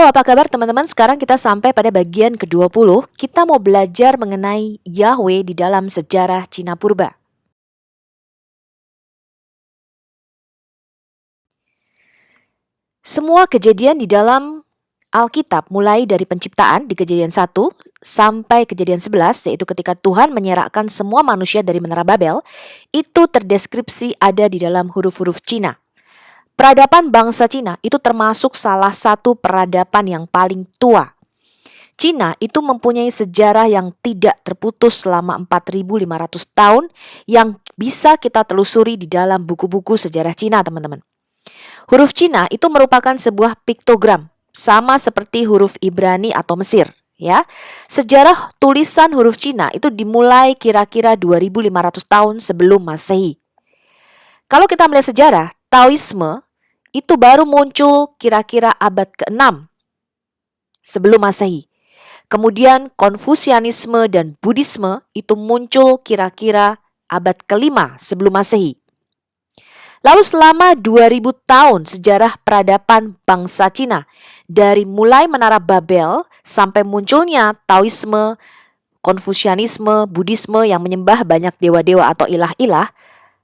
Halo, apa kabar teman-teman? Sekarang kita sampai pada bagian ke-20. Kita mau belajar mengenai Yahweh di dalam sejarah Cina Purba. Semua kejadian di dalam Alkitab mulai dari penciptaan di Kejadian 1 sampai Kejadian 11, yaitu ketika Tuhan menyerahkan semua manusia dari Menara Babel, itu terdeskripsi ada di dalam huruf-huruf Cina. Peradaban bangsa Cina itu termasuk salah satu peradaban yang paling tua. Cina itu mempunyai sejarah yang tidak terputus selama 4.500 tahun yang bisa kita telusuri di dalam buku-buku sejarah Cina, teman-teman. Huruf Cina itu merupakan sebuah piktogram, sama seperti huruf Ibrani atau Mesir. Ya, sejarah tulisan huruf Cina itu dimulai kira-kira 2.500 tahun sebelum Masehi. Kalau kita melihat sejarah, Taoisme itu baru muncul kira-kira abad ke-6 sebelum Masehi. Kemudian Konfusianisme dan Buddhisme itu muncul kira-kira abad ke-5 sebelum Masehi. Lalu selama 2000 tahun sejarah peradaban bangsa Cina, dari mulai Menara Babel sampai munculnya Taoisme, Konfusianisme, Buddhisme yang menyembah banyak dewa-dewa atau ilah-ilah,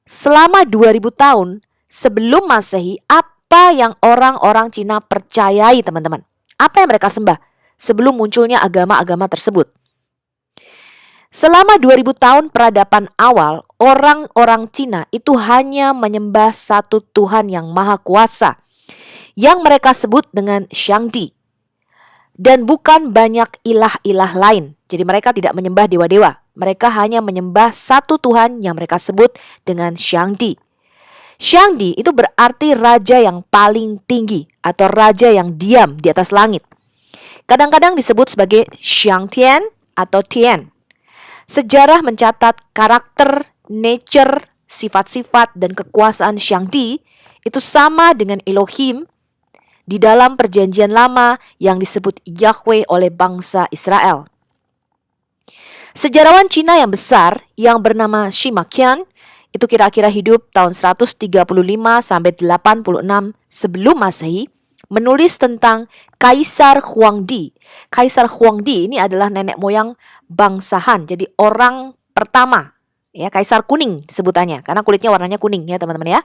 selama 2000 tahun sebelum Masehi, apa yang orang-orang Cina percayai, teman-teman? Apa yang mereka sembah sebelum munculnya agama-agama tersebut? Selama 2000 tahun peradaban awal, orang-orang Cina itu hanya menyembah satu Tuhan yang maha kuasa, yang mereka sebut dengan Shangdi, dan bukan banyak ilah-ilah lain. Jadi mereka tidak menyembah dewa-dewa, mereka hanya menyembah satu Tuhan yang mereka sebut dengan Shangdi. Shangdi itu berarti raja yang paling tinggi atau raja yang diam di atas langit. Kadang-kadang disebut sebagai Shangtian atau Tian. Sejarah mencatat karakter, nature, sifat-sifat, dan kekuasaan Shangdi itu sama dengan Elohim di dalam perjanjian lama yang disebut Yahweh oleh bangsa Israel. Sejarawan Cina yang besar yang bernama Sima Qian itu kira-kira hidup tahun 135 sampai 86 sebelum Masehi, menulis tentang Kaisar Huangdi. Kaisar Huangdi ini adalah nenek moyang bangsa Han, jadi orang pertama, ya, Kaisar kuning sebutannya karena kulitnya warnanya kuning ya teman-teman ya.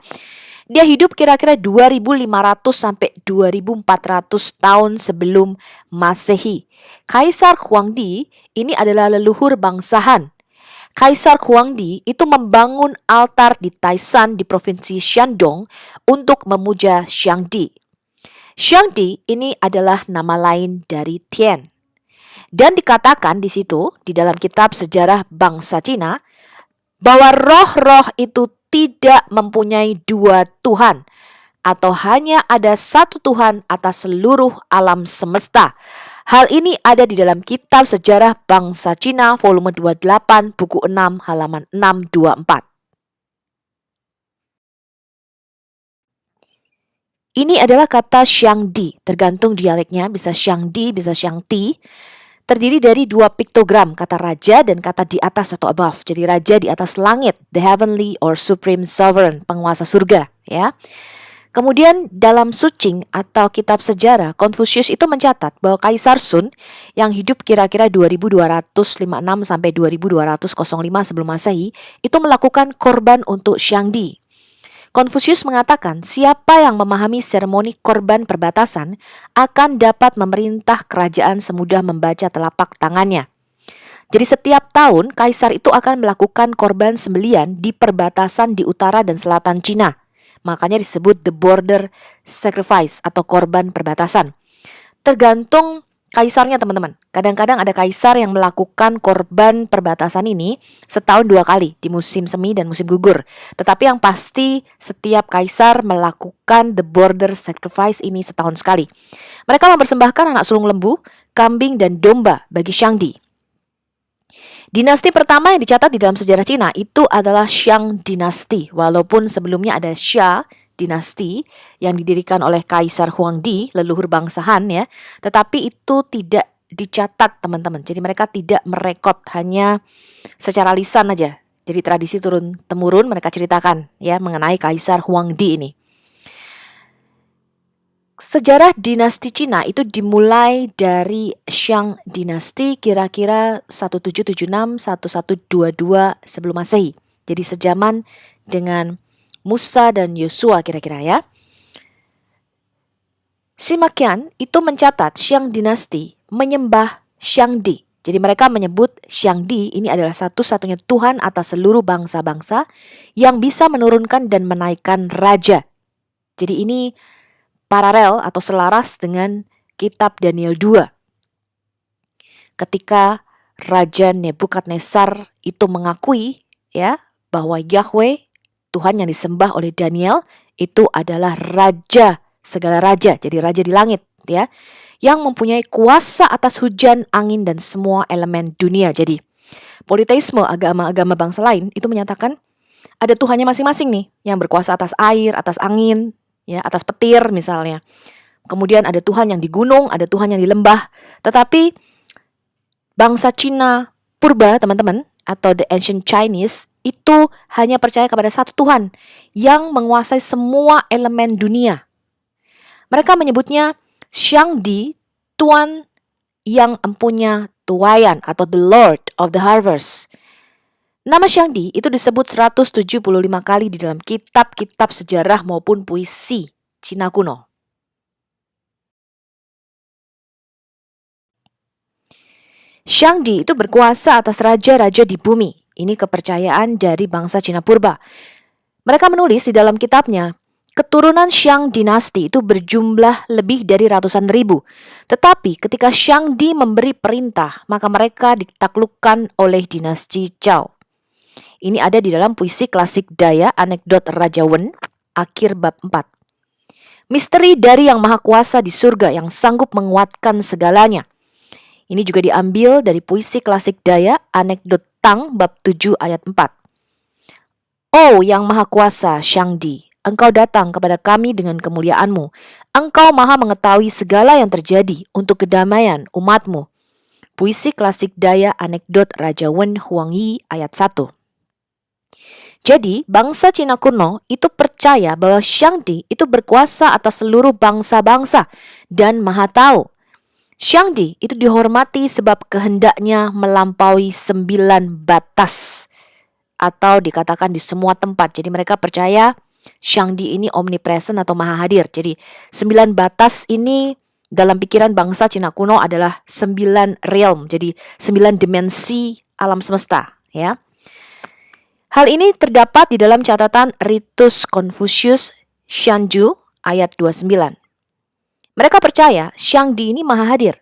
Dia hidup kira-kira 2500 sampai 2400 tahun sebelum Masehi. Kaisar Huangdi ini adalah leluhur bangsa Han. Kaisar Huangdi itu membangun altar di Taishan di provinsi Shandong untuk memuja Shangdi. Shangdi ini adalah nama lain dari Tian. Dan dikatakan di situ, di dalam kitab sejarah bangsa Cina, bahwa roh-roh itu tidak mempunyai dua Tuhan, atau hanya ada satu Tuhan atas seluruh alam semesta. Hal ini ada di dalam kitab sejarah bangsa Cina volume 28 buku 6 halaman 624. Ini adalah kata Shangdi, tergantung dialeknya, bisa Shangdi, bisa Shangti. Terdiri dari dua piktogram, kata raja dan kata di atas atau above. Jadi raja di atas langit, the heavenly or supreme sovereign, penguasa surga, ya. Kemudian dalam Sucing atau kitab sejarah, Confucius itu mencatat bahwa Kaisar Sun yang hidup kira-kira 2256 sampai 2205 sebelum Masehi itu melakukan korban untuk Shangdi. Confucius mengatakan siapa yang memahami seremoni korban perbatasan akan dapat memerintah kerajaan semudah membaca telapak tangannya. Jadi setiap tahun kaisar itu akan melakukan korban sembelian di perbatasan di utara dan selatan Cina. Makanya disebut the border sacrifice atau korban perbatasan. Tergantung kaisarnya teman-teman. Kadang-kadang ada kaisar yang melakukan korban perbatasan ini setahun 2 kali di musim semi dan musim gugur. Tetapi yang pasti setiap kaisar melakukan the border sacrifice ini setahun sekali. Mereka mempersembahkan anak sulung lembu, kambing, dan domba bagi Shangdi. Dinasti pertama yang dicatat di dalam sejarah Cina itu adalah Shang dinasti. Walaupun sebelumnya ada Xia dinasti yang didirikan oleh Kaisar Huangdi, leluhur bangsa Han ya. Tetapi itu tidak dicatat teman-teman. Jadi mereka tidak merekod, hanya secara lisan aja. Jadi tradisi turun-temurun mereka ceritakan ya mengenai Kaisar Huangdi ini. Sejarah dinasti Cina itu dimulai dari Shang dinasti kira-kira 1776-1122 sebelum Masehi. Jadi sejaman dengan Musa dan Yosua kira-kira ya. Sima Qian itu mencatat Shang dinasti menyembah Shangdi. Jadi mereka menyebut Shangdi ini adalah satu-satunya Tuhan atas seluruh bangsa-bangsa yang bisa menurunkan dan menaikkan raja. Jadi ini paralel atau selaras dengan kitab Daniel 2. Ketika Raja Nebukadnezar itu mengakui ya bahwa Yahweh, Tuhan yang disembah oleh Daniel, itu adalah raja segala raja, jadi raja di langit ya, yang mempunyai kuasa atas hujan, angin dan semua elemen dunia. Jadi politeisme agama-agama bangsa lain itu menyatakan ada Tuhannya masing-masing nih yang berkuasa atas air, atas angin, ya, atas petir misalnya. Kemudian ada Tuhan yang di gunung, ada Tuhan yang di lembah. Tetapi bangsa Cina purba, teman-teman, atau the ancient Chinese, itu hanya percaya kepada satu Tuhan yang menguasai semua elemen dunia. Mereka menyebutnya Shangdi, Tuan yang empunya tuayan atau the Lord of the Harvest. Nama Shangdi itu disebut 175 kali di dalam kitab-kitab sejarah maupun puisi Cina kuno. Shangdi itu berkuasa atas raja-raja di bumi. Ini kepercayaan dari bangsa Cina purba. Mereka menulis di dalam kitabnya, keturunan Shang dinasti itu berjumlah lebih dari ratusan ribu. Tetapi ketika Shangdi memberi perintah, maka mereka ditaklukkan oleh dinasti Zhao. Ini ada di dalam puisi klasik Daya, anekdot Raja Wen, akhir bab 4. Misteri dari Yang Maha Kuasa di surga yang sanggup menguatkan segalanya. Ini juga diambil dari puisi klasik Daya, anekdot Tang, bab 7 ayat 4. Oh Yang Maha Kuasa, Shangdi, Engkau datang kepada kami dengan kemuliaan-Mu. Engkau maha mengetahui segala yang terjadi untuk kedamaian umat-Mu. Puisi klasik Daya, anekdot Raja Wen Huangyi ayat 1. Jadi, bangsa Cina kuno itu percaya bahwa Shangdi itu berkuasa atas seluruh bangsa-bangsa dan maha tahu. Shangdi itu dihormati sebab kehendaknya melampaui 9 batas atau dikatakan di semua tempat. Jadi mereka percaya Shangdi ini omnipresent atau maha hadir. Jadi 9 batas ini dalam pikiran bangsa Cina kuno adalah 9 realm. Jadi 9 dimensi alam semesta ya. Hal ini terdapat di dalam catatan Ritus Confucius Xianju ayat 29. Mereka percaya Shangdi ini maha hadir.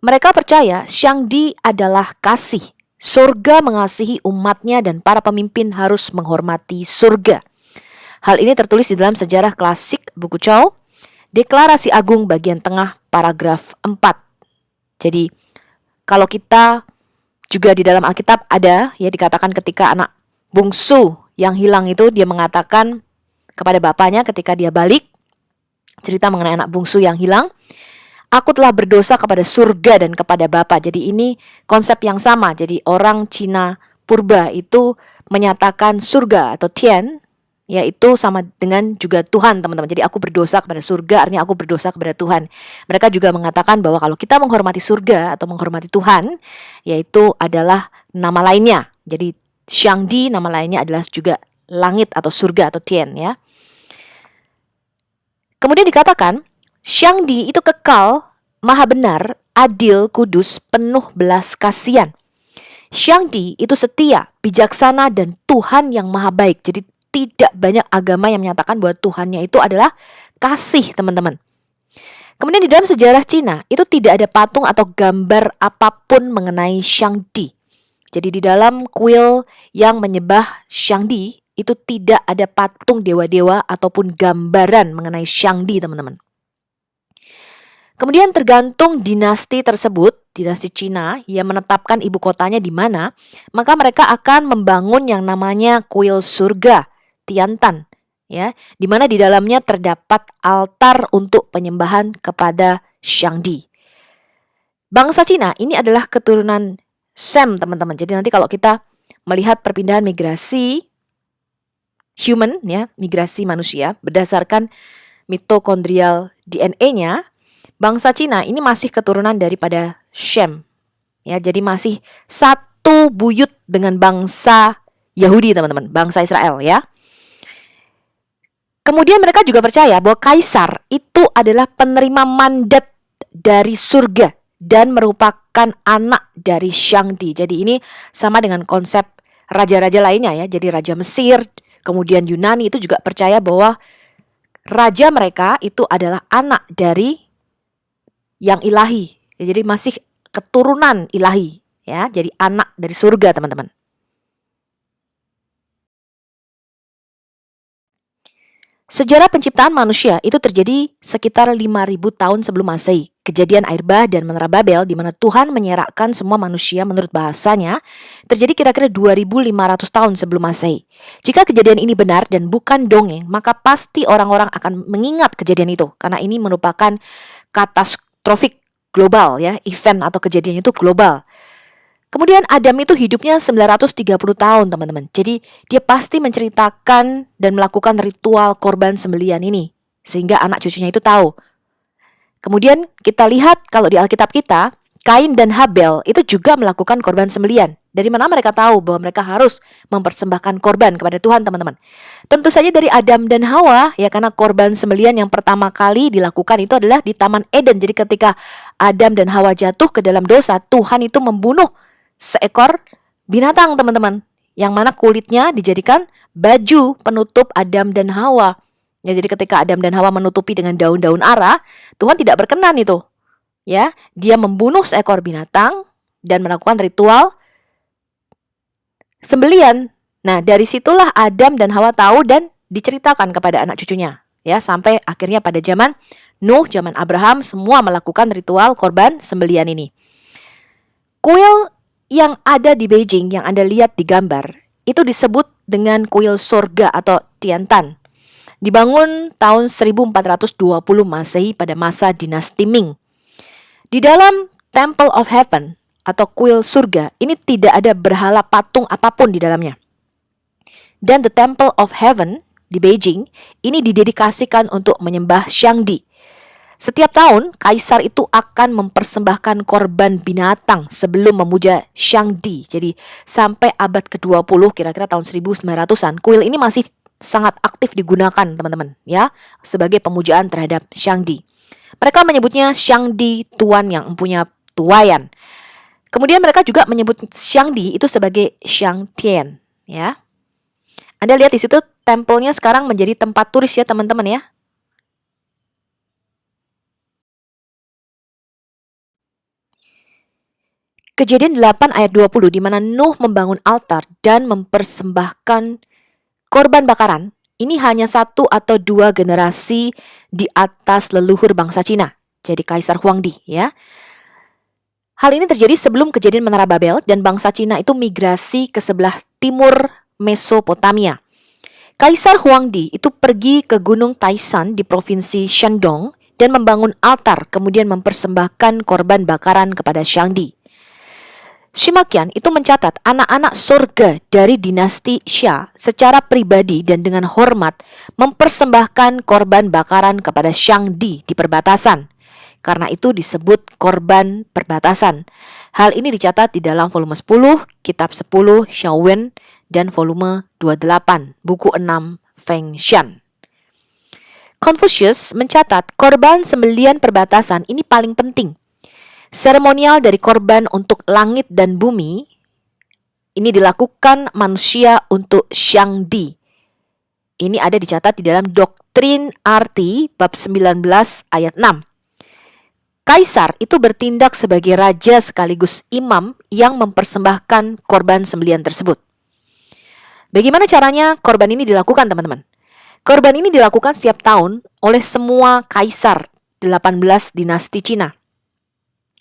Mereka percaya Shangdi adalah kasih. Surga mengasihi umatnya dan para pemimpin harus menghormati surga. Hal ini tertulis di dalam sejarah klasik buku Chao, Deklarasi Agung bagian tengah paragraf 4. Jadi kalau kita juga di dalam Alkitab ada ya dikatakan ketika anak bungsu yang hilang itu dia mengatakan kepada bapaknya ketika dia balik, cerita mengenai anak bungsu yang hilang, aku telah berdosa kepada surga dan kepada Bapa. Jadi ini konsep yang sama. Jadi orang Cina purba itu menyatakan surga atau Tian, yaitu sama dengan juga Tuhan, teman-teman. Jadi aku berdosa kepada surga, artinya aku berdosa kepada Tuhan. Mereka juga mengatakan bahwa kalau kita menghormati surga atau menghormati Tuhan, yaitu adalah nama lainnya. Jadi Shangdi nama lainnya adalah juga langit atau surga atau Tian ya. Kemudian dikatakan Shangdi itu kekal, maha benar, adil, kudus, penuh belas kasihan. Shangdi itu setia, bijaksana, dan Tuhan yang maha baik. Jadi tidak banyak agama yang menyatakan bahwa Tuhannya itu adalah kasih, teman-teman. Kemudian di dalam sejarah Cina, itu tidak ada patung atau gambar apapun mengenai Shangdi. Jadi di dalam kuil yang menyembah Shangdi, itu tidak ada patung dewa-dewa ataupun gambaran mengenai Shangdi, teman-teman. Kemudian tergantung dinasti tersebut, dinasti Cina yang menetapkan ibu kotanya di mana, maka mereka akan membangun yang namanya kuil surga, Tiantan, ya, di mana di dalamnya terdapat altar untuk penyembahan kepada Shangdi. Bangsa Cina ini adalah keturunan Sem, teman-teman. Jadi nanti kalau kita melihat perpindahan migrasi human ya, migrasi manusia berdasarkan mitokondrial DNA-nya, bangsa Cina ini masih keturunan daripada Shem. Ya, jadi masih satu buyut dengan bangsa Yahudi, teman-teman, bangsa Israel ya. Kemudian mereka juga percaya bahwa kaisar itu adalah penerima mandat dari surga dan merupakan anak dari Shangdi. Jadi ini sama dengan konsep raja-raja lainnya ya. Jadi raja Mesir, kemudian Yunani itu juga percaya bahwa raja mereka itu adalah anak dari yang ilahi. Jadi masih keturunan ilahi ya. Jadi anak dari surga, teman-teman. Sejarah penciptaan manusia itu terjadi sekitar 5.000 tahun sebelum Masehi. Kejadian air bah dan menara Babel di mana Tuhan menyerakkan semua manusia menurut bahasanya terjadi kira-kira 2.500 tahun sebelum Masehi. Jika kejadian ini benar dan bukan dongeng, maka pasti orang-orang akan mengingat kejadian itu karena ini merupakan katastrofik global ya, event atau kejadian itu global. Kemudian Adam itu hidupnya 930 tahun, teman-teman. Jadi dia pasti menceritakan dan melakukan ritual korban sembelian ini sehingga anak cucunya itu tahu. Kemudian kita lihat kalau di Alkitab kita, Kain dan Habel itu juga melakukan korban sembelian. Dari mana mereka tahu bahwa mereka harus mempersembahkan korban kepada Tuhan, teman-teman? Tentu saja dari Adam dan Hawa, ya, karena korban sembelian yang pertama kali dilakukan itu adalah di Taman Eden. Jadi ketika Adam dan Hawa jatuh ke dalam dosa, Tuhan itu membunuh seekor binatang, teman-teman, yang mana kulitnya dijadikan baju penutup Adam dan Hawa. Ya, jadi ketika Adam dan Hawa menutupi dengan daun-daun ara, Tuhan tidak berkenan itu. Ya, dia membunuh seekor binatang dan melakukan ritual sembelian. Nah, dari situlah Adam dan Hawa tahu dan diceritakan kepada anak cucunya. Ya, sampai akhirnya pada zaman Nuh, zaman Abraham, semua melakukan ritual korban sembelian ini. Kuil yang ada di Beijing yang Anda lihat di gambar itu disebut dengan kuil surga atau Tiantan. Dibangun tahun 1420 Masehi pada masa dinasti Ming. Di dalam Temple of Heaven atau kuil surga ini tidak ada berhala patung apapun di dalamnya. Dan the Temple of Heaven di Beijing ini didedikasikan untuk menyembah Shangdi. Setiap tahun, kaisar itu akan mempersembahkan korban binatang sebelum memuja Shangdi. Jadi sampai abad ke-20, kira-kira tahun 1900-an, kuil ini masih sangat aktif digunakan, teman-teman, ya, sebagai pemujaan terhadap Shangdi. Mereka menyebutnya Shangdi Tuan yang mempunyai tuayan. Kemudian mereka juga menyebut Shangdi itu sebagai Shangtian, ya. Anda lihat di situ tempelnya sekarang menjadi tempat turis ya, teman-teman ya. Kejadian 8 ayat 20 di mana Nuh membangun altar dan mempersembahkan korban bakaran. Ini hanya satu atau dua generasi di atas leluhur bangsa Cina. Jadi Kaisar Huangdi ya. Hal ini terjadi sebelum kejadian Menara Babel dan bangsa Cina itu migrasi ke sebelah timur Mesopotamia. Kaisar Huangdi itu pergi ke Gunung Taishan di provinsi Shandong dan membangun altar kemudian mempersembahkan korban bakaran kepada Shangdi. Shimakian itu mencatat anak-anak surga dari dinasti Xia secara pribadi dan dengan hormat mempersembahkan korban bakaran kepada Shangdi di perbatasan. Karena itu disebut korban perbatasan. Hal ini dicatat di dalam volume 10, kitab 10 Xiaowen dan volume 28, buku 6 Feng Xian. Confucius mencatat korban sembelian perbatasan ini paling penting. Seremonial dari korban untuk langit dan bumi ini dilakukan manusia untuk Shangdi. Ini ada dicatat di dalam Doktrin Arti bab 19 ayat 6. Kaisar itu bertindak sebagai raja sekaligus imam yang mempersembahkan korban sembelian tersebut. Bagaimana caranya korban ini dilakukan, teman-teman? Korban ini dilakukan setiap tahun oleh semua kaisar 18 dinasti Cina.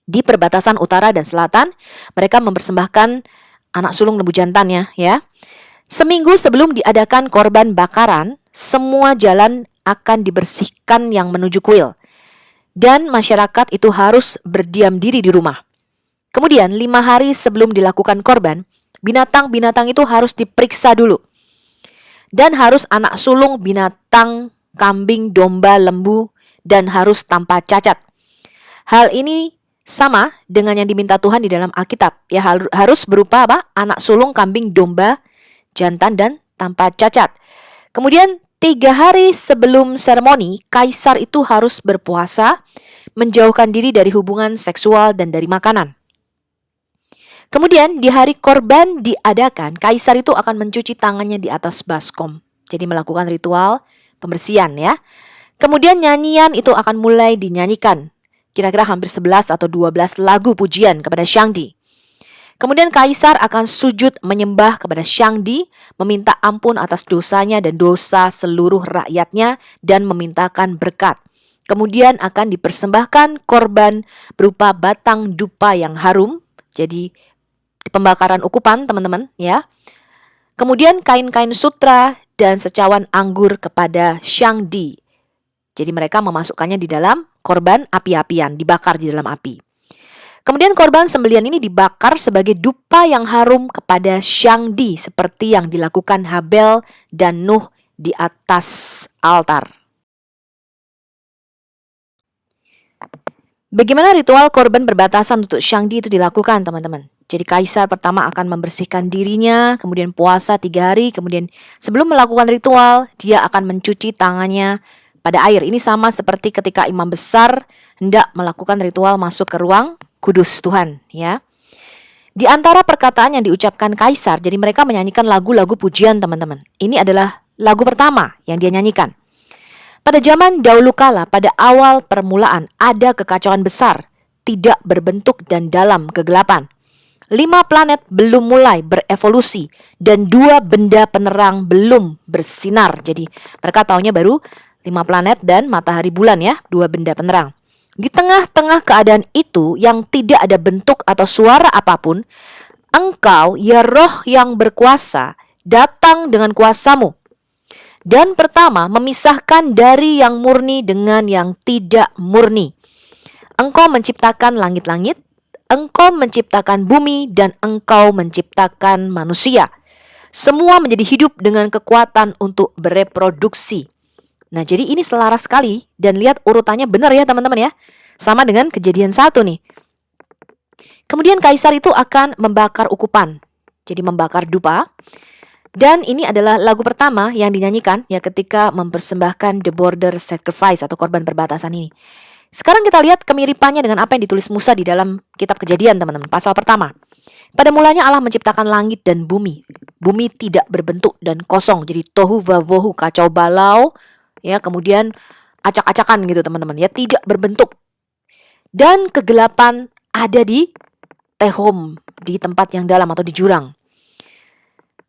Di perbatasan utara dan selatan, mereka mempersembahkan anak sulung lembu jantannya, ya. Seminggu sebelum diadakan korban bakaran, semua jalan akan dibersihkan yang menuju kuil. Dan masyarakat itu harus berdiam diri di rumah. Kemudian 5 hari sebelum dilakukan korban, binatang-binatang itu harus diperiksa dulu. Dan harus anak sulung binatang kambing, domba, lembu, dan harus tanpa cacat. Hal ini sama dengan yang diminta Tuhan di dalam Alkitab. Ya, harus berupa apa? Anak sulung, kambing, domba, jantan, dan tanpa cacat. Kemudian 3 hari sebelum seremoni, kaisar itu harus berpuasa, menjauhkan diri dari hubungan seksual dan dari makanan. Kemudian di hari korban diadakan, kaisar itu akan mencuci tangannya di atas baskom. Jadi melakukan ritual pembersihan ya. Kemudian nyanyian itu akan mulai dinyanyikan. Kira-kira hampir 11 atau 12 lagu pujian kepada Syangdi. Kemudian kaisar akan sujud menyembah kepada Syangdi, meminta ampun atas dosanya dan dosa seluruh rakyatnya dan memintakan berkat. Kemudian akan dipersembahkan korban berupa batang dupa yang harum. Jadi pembakaran ukupan teman-teman ya. Kemudian kain-kain sutra dan secawan anggur kepada Syangdi. Jadi mereka memasukkannya di dalam korban api-apian, dibakar di dalam api. Kemudian korban sembelian ini dibakar sebagai dupa yang harum kepada Syangdi seperti yang dilakukan Habel dan Nuh di atas altar. Bagaimana ritual korban berbatasan untuk Syangdi itu dilakukan teman-teman? Jadi kaisar pertama akan membersihkan dirinya, kemudian puasa 3 hari, kemudian sebelum melakukan ritual, dia akan mencuci tangannya pada air. Ini sama seperti ketika imam besar hendak melakukan ritual masuk ke ruang kudus Tuhan, ya. Di antara perkataan yang diucapkan kaisar, jadi mereka menyanyikan lagu-lagu pujian teman-teman. Ini adalah lagu pertama yang dia nyanyikan. Pada zaman dahulu kala, pada awal permulaan, ada kekacauan besar, tidak berbentuk dan dalam kegelapan. 5 planet belum mulai berevolusi dan 2 benda penerang belum bersinar. Jadi mereka taunya baru 5 planet dan matahari bulan ya, 2 benda penerang. Di tengah-tengah keadaan itu yang tidak ada bentuk atau suara apapun, engkau ya roh yang berkuasa datang dengan kuasamu. Dan pertama memisahkan dari yang murni dengan yang tidak murni. Engkau menciptakan langit-langit, engkau menciptakan bumi, dan engkau menciptakan manusia. Semua menjadi hidup dengan kekuatan untuk bereproduksi. Nah, jadi ini selaras sekali dan lihat urutannya benar ya teman-teman ya. Sama dengan Kejadian 1 nih. Kemudian kaisar itu akan membakar ukupan. Jadi membakar dupa. Dan ini adalah lagu pertama yang dinyanyikan ya ketika mempersembahkan the border sacrifice atau korban perbatasan ini. Sekarang kita lihat kemiripannya dengan apa yang ditulis Musa di dalam kitab Kejadian teman-teman. Pasal pertama. Pada mulanya Allah menciptakan langit dan bumi. Bumi tidak berbentuk dan kosong. Jadi tohu vavohu, kacau balau. Ya, kemudian acak-acakan gitu teman-teman. Ya, tidak berbentuk. Dan kegelapan ada di Tehom, di tempat yang dalam atau di jurang.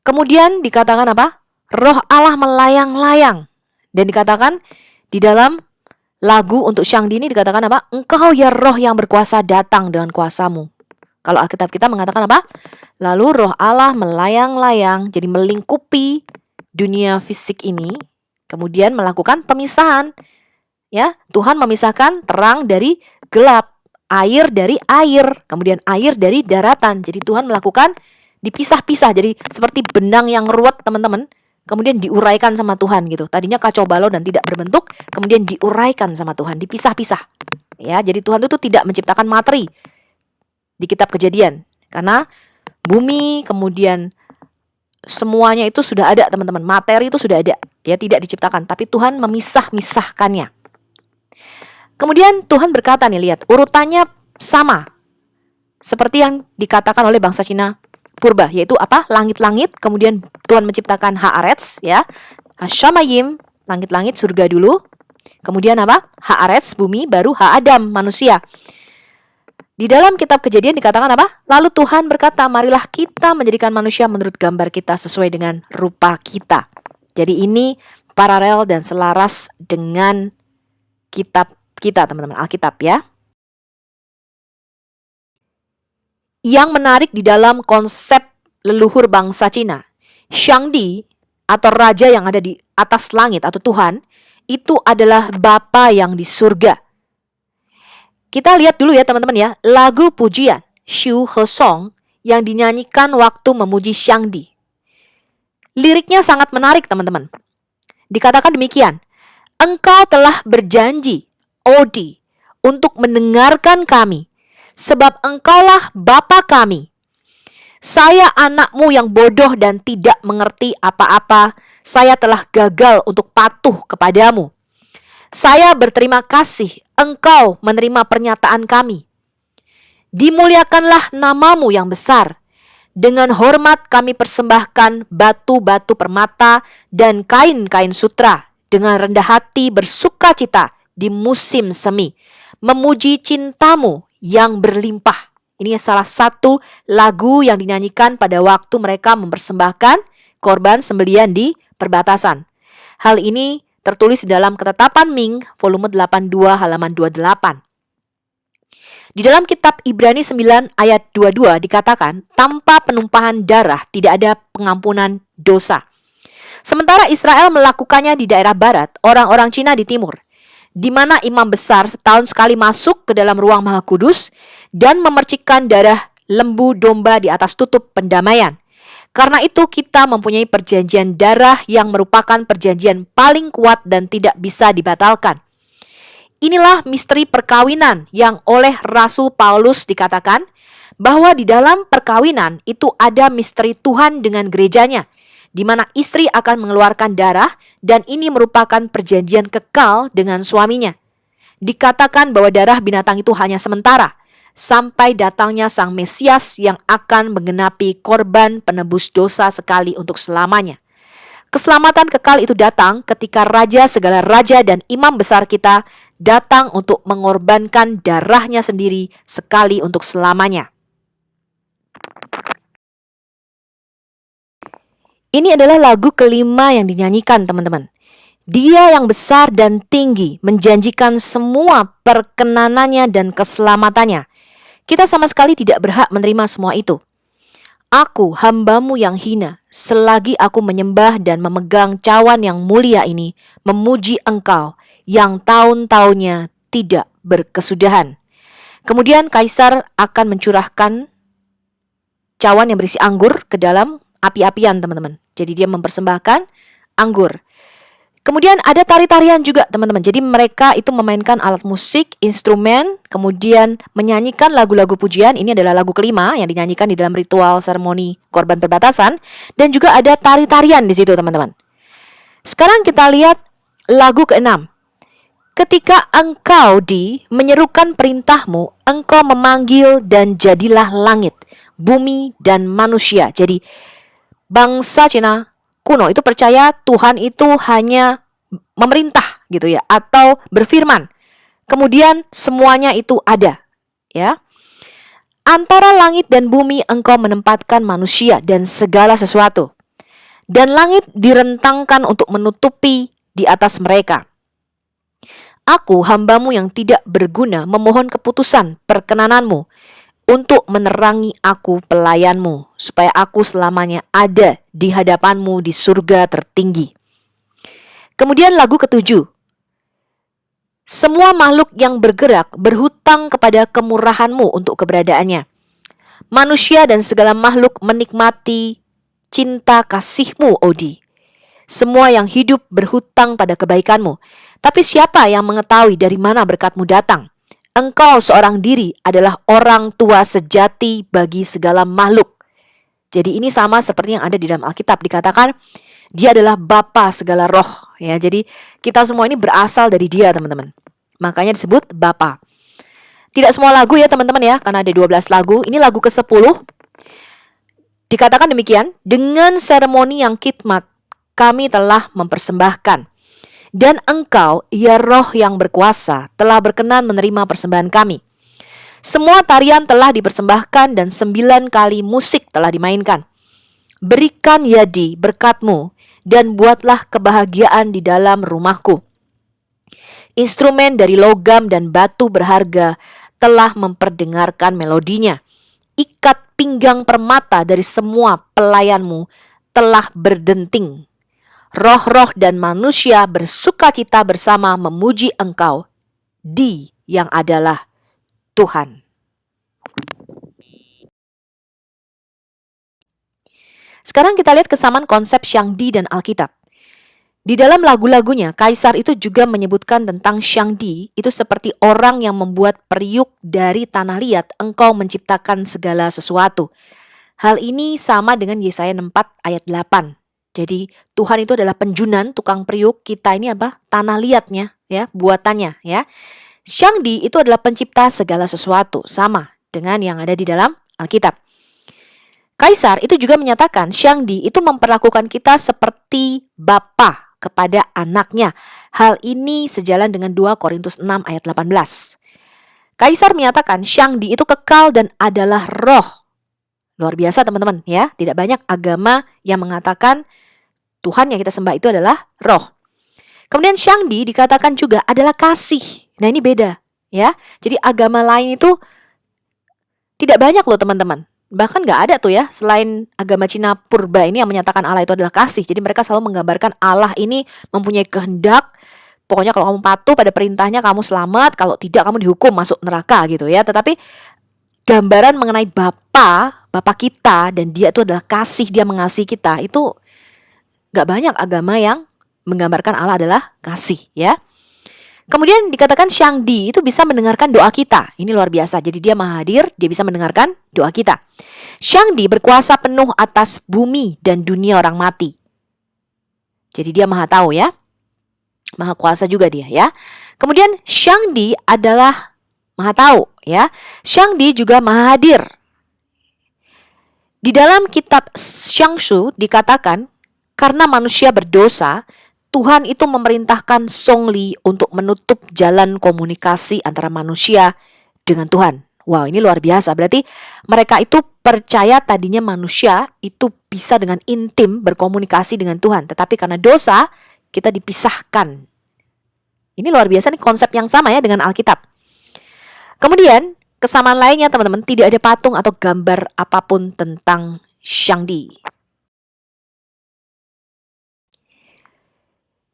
Kemudian dikatakan apa? Roh Allah melayang-layang. Dan dikatakan di dalam lagu untuk Syangdi ini dikatakan apa? Engkau ya roh yang berkuasa datang dengan kuasamu. Kalau Alkitab kita mengatakan apa? Lalu roh Allah melayang-layang, jadi melingkupi dunia fisik ini. Kemudian melakukan pemisahan. Ya, Tuhan memisahkan terang dari gelap, air dari air, kemudian air dari daratan. Jadi Tuhan melakukan dipisah-pisah, jadi seperti benang yang ruwet teman-teman, kemudian diuraikan sama Tuhan gitu. Tadinya kacau balau dan tidak berbentuk, kemudian diuraikan sama Tuhan, dipisah-pisah. Ya, jadi Tuhan itu tidak menciptakan materi di kitab Kejadian, karena bumi kemudian semuanya itu sudah ada teman-teman, materi itu sudah ada, ya tidak diciptakan, tapi Tuhan memisah-misahkannya. Kemudian Tuhan berkata nih, lihat urutannya sama seperti yang dikatakan oleh bangsa Cina purba, yaitu apa? Langit-langit, kemudian Tuhan menciptakan Haaretz ya. Hashamayim, langit-langit surga dulu. Kemudian apa? Haaretz, bumi, baru Ha-Adam, manusia. Di dalam kitab Kejadian dikatakan apa? Lalu Tuhan berkata, marilah kita menjadikan manusia menurut gambar kita sesuai dengan rupa kita. Jadi ini paralel dan selaras dengan kitab kita teman-teman, Alkitab ya. Yang menarik di dalam konsep leluhur bangsa Cina, Syangdi atau raja yang ada di atas langit atau Tuhan, itu adalah Bapa yang di surga. Kita lihat dulu ya teman-teman ya, lagu pujian Xiu He Song yang dinyanyikan waktu memuji Syangdi. Liriknya sangat menarik teman-teman. Dikatakan demikian, Engkau telah berjanji, Odi, untuk mendengarkan kami, sebab engkaulah Bapa kami. Saya anakmu yang bodoh dan tidak mengerti apa-apa. Saya telah gagal untuk patuh kepadamu. Saya berterima kasih engkau menerima pernyataan kami. Dimuliakanlah namamu yang besar. Dengan hormat kami persembahkan batu-batu permata dan kain-kain sutra. Dengan rendah hati bersuka cita di musim semi. Memuji cintamu yang berlimpah. Ini salah satu lagu yang dinyanyikan pada waktu mereka mempersembahkan korban sembelian di perbatasan. Hal ini tertulis dalam Ketetapan Ming, volume 82 halaman 28. Di dalam kitab Ibrani 9 ayat 22 dikatakan, tanpa penumpahan darah tidak ada pengampunan dosa. Sementara Israel melakukannya di daerah barat, orang-orang Cina di timur, di mana imam besar setahun sekali masuk ke dalam ruang Maha Kudus dan memercikkan darah lembu domba di atas tutup pendamaian. Karena itu kita mempunyai perjanjian darah yang merupakan perjanjian paling kuat dan tidak bisa dibatalkan. Inilah misteri perkawinan yang oleh Rasul Paulus dikatakan bahwa di dalam perkawinan itu ada misteri Tuhan dengan gerejanya, di mana istri akan mengeluarkan darah dan ini merupakan perjanjian kekal dengan suaminya. Dikatakan bahwa darah binatang itu hanya sementara, sampai datangnya Sang Mesias yang akan menggenapi korban penebus dosa sekali untuk selamanya. Keselamatan kekal itu datang ketika Raja segala raja dan imam besar kita datang untuk mengorbankan darahnya sendiri sekali untuk selamanya. Ini adalah lagu kelima yang dinyanyikan, teman-teman. Dia yang besar dan tinggi menjanjikan semua perkenanannya dan keselamatannya. Kita sama sekali tidak berhak menerima semua itu. Aku, hambamu yang hina, selagi aku menyembah dan memegang cawan yang mulia ini, memuji engkau yang tahun-tahunnya tidak berkesudahan. Kemudian Kaisar akan mencurahkan cawan yang berisi anggur ke dalam api-apian, teman-teman. Jadi dia mempersembahkan anggur. Kemudian ada tari-tarian juga, teman-teman. Jadi mereka itu memainkan alat musik, instrumen, kemudian menyanyikan lagu-lagu pujian. Ini adalah lagu kelima yang dinyanyikan di dalam ritual seremoni korban perbatasan. Dan juga ada tari-tarian di situ, teman-teman. Sekarang kita lihat lagu keenam. Ketika engkau menyerukan perintahmu, engkau memanggil dan jadilah langit, bumi, dan manusia. Jadi bangsa Cina kuno itu percaya Tuhan itu hanya memerintah gitu ya, atau berfirman. Kemudian semuanya itu ada, ya. Antara langit dan bumi engkau menempatkan manusia dan segala sesuatu. Dan langit direntangkan untuk menutupi di atas mereka. Aku, hambamu yang tidak berguna, memohon keputusan perkenananmu untuk menerangi aku pelayanmu, supaya aku selamanya ada di hadapanmu di surga tertinggi. Kemudian lagu ketujuh. Semua makhluk yang bergerak berhutang kepada kemurahanmu untuk keberadaannya. Manusia dan segala makhluk menikmati cinta kasihmu, Odi. Semua yang hidup berhutang pada kebaikanmu. Tapi siapa yang mengetahui dari mana berkatmu datang? Engkau seorang diri adalah orang tua sejati bagi segala makhluk. Jadi ini sama seperti yang ada di dalam Alkitab, dikatakan dia adalah Bapa segala roh. Ya, jadi kita semua ini berasal dari dia, teman-teman. Makanya disebut Bapa. Tidak semua lagu ya, teman-teman ya, karena ada 12 lagu. Ini lagu ke-10. Dikatakan demikian, dengan seremoni yang khidmat kami telah mempersembahkan. Dan engkau, ya roh yang berkuasa, telah berkenan menerima persembahan kami. Semua tarian telah dipersembahkan dan 9 kali musik telah dimainkan. Berikan yadi berkatmu dan buatlah kebahagiaan di dalam rumahku. Instrumen dari logam dan batu berharga telah memperdengarkan melodinya. Ikat pinggang permata dari semua pelayanmu telah berdenting. Roh-roh dan manusia bersukacita bersama memuji engkau, yang adalah Tuhan. Sekarang kita lihat kesamaan konsep Xiangdi dan Alkitab. Di dalam lagu-lagunya, Kaisar itu juga menyebutkan tentang Xiangdi itu seperti orang yang membuat periuk dari tanah liat, engkau menciptakan segala sesuatu. Hal ini sama dengan Yesaya 4 ayat 8. Jadi Tuhan itu adalah penjunan, tukang periuk, kita ini apa? Tanah liatnya, ya, buatannya, ya. Xiangdi itu adalah pencipta segala sesuatu, sama dengan yang ada di dalam Alkitab. Kaisar itu juga menyatakan Xiangdi itu memperlakukan kita seperti bapa kepada anaknya. Hal ini sejalan dengan 2 Korintus 6 ayat 18. Kaisar menyatakan Xiangdi itu kekal dan adalah roh. Luar biasa teman-teman ya. Tidak banyak agama yang mengatakan Tuhan yang kita sembah itu adalah roh. Kemudian Xiangdi dikatakan juga adalah kasih. Nah ini beda ya. Jadi agama lain itu tidak banyak loh teman-teman. Bahkan nggak ada tuh ya, selain agama Cina purba ini yang menyatakan Allah itu adalah kasih. Jadi mereka selalu menggambarkan Allah ini mempunyai kehendak. Pokoknya kalau kamu patuh pada perintahnya kamu selamat, kalau tidak kamu dihukum masuk neraka gitu ya. Tetapi gambaran mengenai Bapa kita dan dia itu adalah kasih, dia mengasihi kita, itu nggak banyak agama yang menggambarkan Allah adalah kasih ya. Kemudian dikatakan Xiangdi itu bisa mendengarkan doa kita. Ini luar biasa. Jadi dia maha hadir, dia bisa mendengarkan doa kita. Xiangdi berkuasa penuh atas bumi dan dunia orang mati. Jadi dia maha tahu ya. Maha kuasa juga dia ya. Kemudian Xiangdi adalah maha tahu ya. Xiangdi juga maha hadir. Di dalam kitab Xiangshu dikatakan karena manusia berdosa, Tuhan itu memerintahkan Songli untuk menutup jalan komunikasi antara manusia dengan Tuhan. Wow, ini luar biasa. Berarti mereka itu percaya tadinya manusia itu bisa dengan intim berkomunikasi dengan Tuhan. Tetapi karena dosa, kita dipisahkan. Ini luar biasa nih, konsep yang sama ya dengan Alkitab. Kemudian, kesamaan lainnya teman-teman, tidak ada patung atau gambar apapun tentang Xiangdi.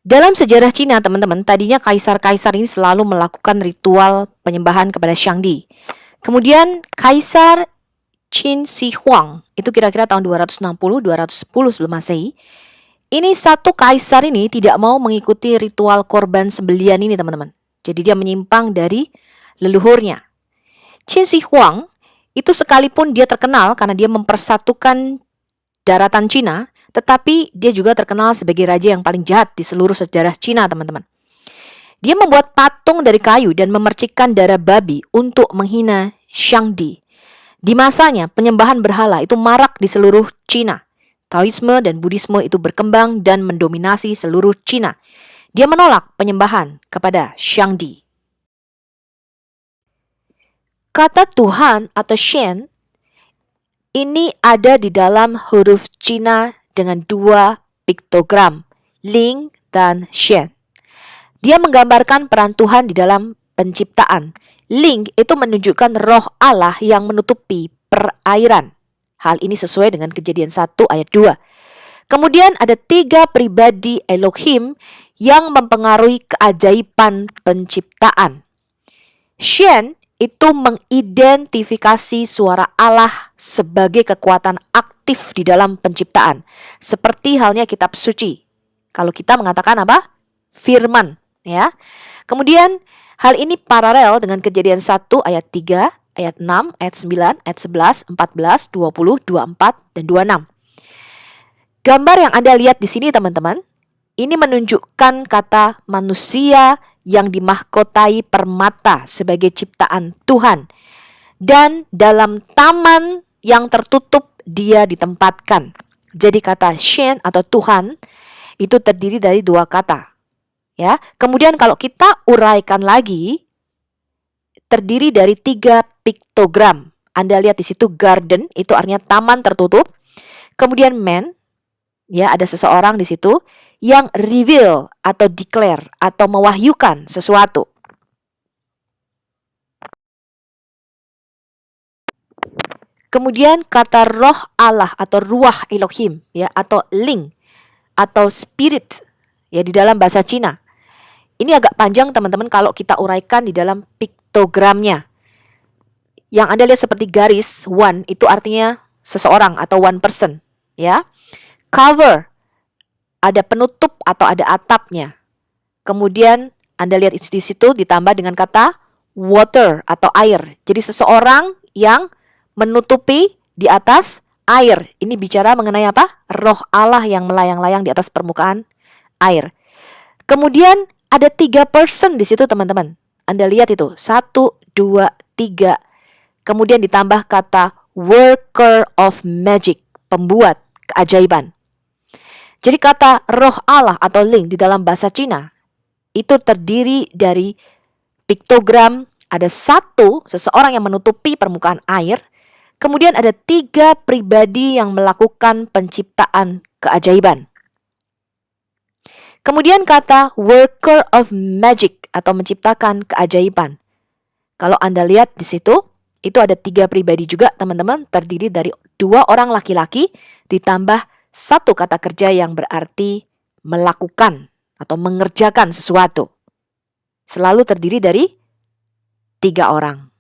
Dalam sejarah Cina, teman-teman, tadinya kaisar-kaisar ini selalu melakukan ritual penyembahan kepada Xiangdi. Kemudian Kaisar Qin Shi Huang, itu kira-kira tahun 260-210 sebelum Masehi. Ini satu kaisar ini tidak mau mengikuti ritual korban sembelian ini, teman-teman. Jadi dia menyimpang dari leluhurnya. Qin Shi Huang itu sekalipun dia terkenal karena dia mempersatukan daratan Cina, tetapi dia juga terkenal sebagai raja yang paling jahat di seluruh sejarah Cina, teman-teman. Dia membuat patung dari kayu dan memercikkan darah babi untuk menghina Xiangdi. Di masanya, penyembahan berhala itu marak di seluruh Cina. Taoisme dan Buddhisme itu berkembang dan mendominasi seluruh Cina. Dia menolak penyembahan kepada Xiangdi. Kata Tuhan atau Shen ini ada di dalam huruf Cina dengan 2 piktogram, Ling dan Shen. Dia menggambarkan peran Tuhan di dalam penciptaan. Ling itu menunjukkan roh Allah yang menutupi perairan. Hal ini sesuai dengan Kejadian 1 ayat 2. Kemudian ada 3 pribadi Elohim yang mempengaruhi keajaiban penciptaan. Shen itu mengidentifikasi suara Allah sebagai kekuatan aktif di dalam penciptaan. Seperti halnya kitab suci. Kalau kita mengatakan apa? Firman. Ya. Kemudian hal ini paralel dengan Kejadian 1 ayat 3, ayat 6, ayat 9, ayat 11, 14, 20, 24, dan 26. Gambar yang Anda lihat di sini teman-teman, ini menunjukkan kata manusia yang dimahkotai permata sebagai ciptaan Tuhan. Dan dalam taman yang tertutup dia ditempatkan. Jadi kata Shen atau Tuhan itu terdiri dari 2 kata. Ya, kemudian kalau kita uraikan lagi, terdiri dari 3 piktogram. Anda lihat di situ garden, itu artinya taman tertutup. Kemudian man, ya ada seseorang di situ yang reveal atau declare atau mewahyukan sesuatu. Kemudian kata roh Allah atau ruah Elohim, ya atau ling atau spirit, ya di dalam bahasa Cina. Ini agak panjang teman-teman kalau kita uraikan di dalam piktogramnya. Yang Anda lihat seperti garis one itu artinya seseorang atau one person, ya. Cover ada penutup atau ada atapnya. Kemudian Anda lihat di situ ditambah dengan kata water atau air. Jadi seseorang yang menutupi di atas air. Ini bicara mengenai apa? Roh Allah yang melayang-layang di atas permukaan air. Kemudian ada 3 person di situ teman-teman. Anda lihat itu, 1, 2, 3. Kemudian ditambah kata worker of magic, pembuat keajaiban. Jadi kata roh Allah atau Ling di dalam bahasa Cina itu terdiri dari piktogram, ada seseorang yang menutupi permukaan air, kemudian ada 3 pribadi yang melakukan penciptaan keajaiban. Kemudian kata worker of magic atau menciptakan keajaiban. Kalau Anda lihat di situ, itu ada 3 pribadi juga teman-teman, terdiri dari 2 orang laki-laki ditambah 1 kata kerja yang berarti melakukan atau mengerjakan sesuatu. Selalu terdiri dari 3 orang.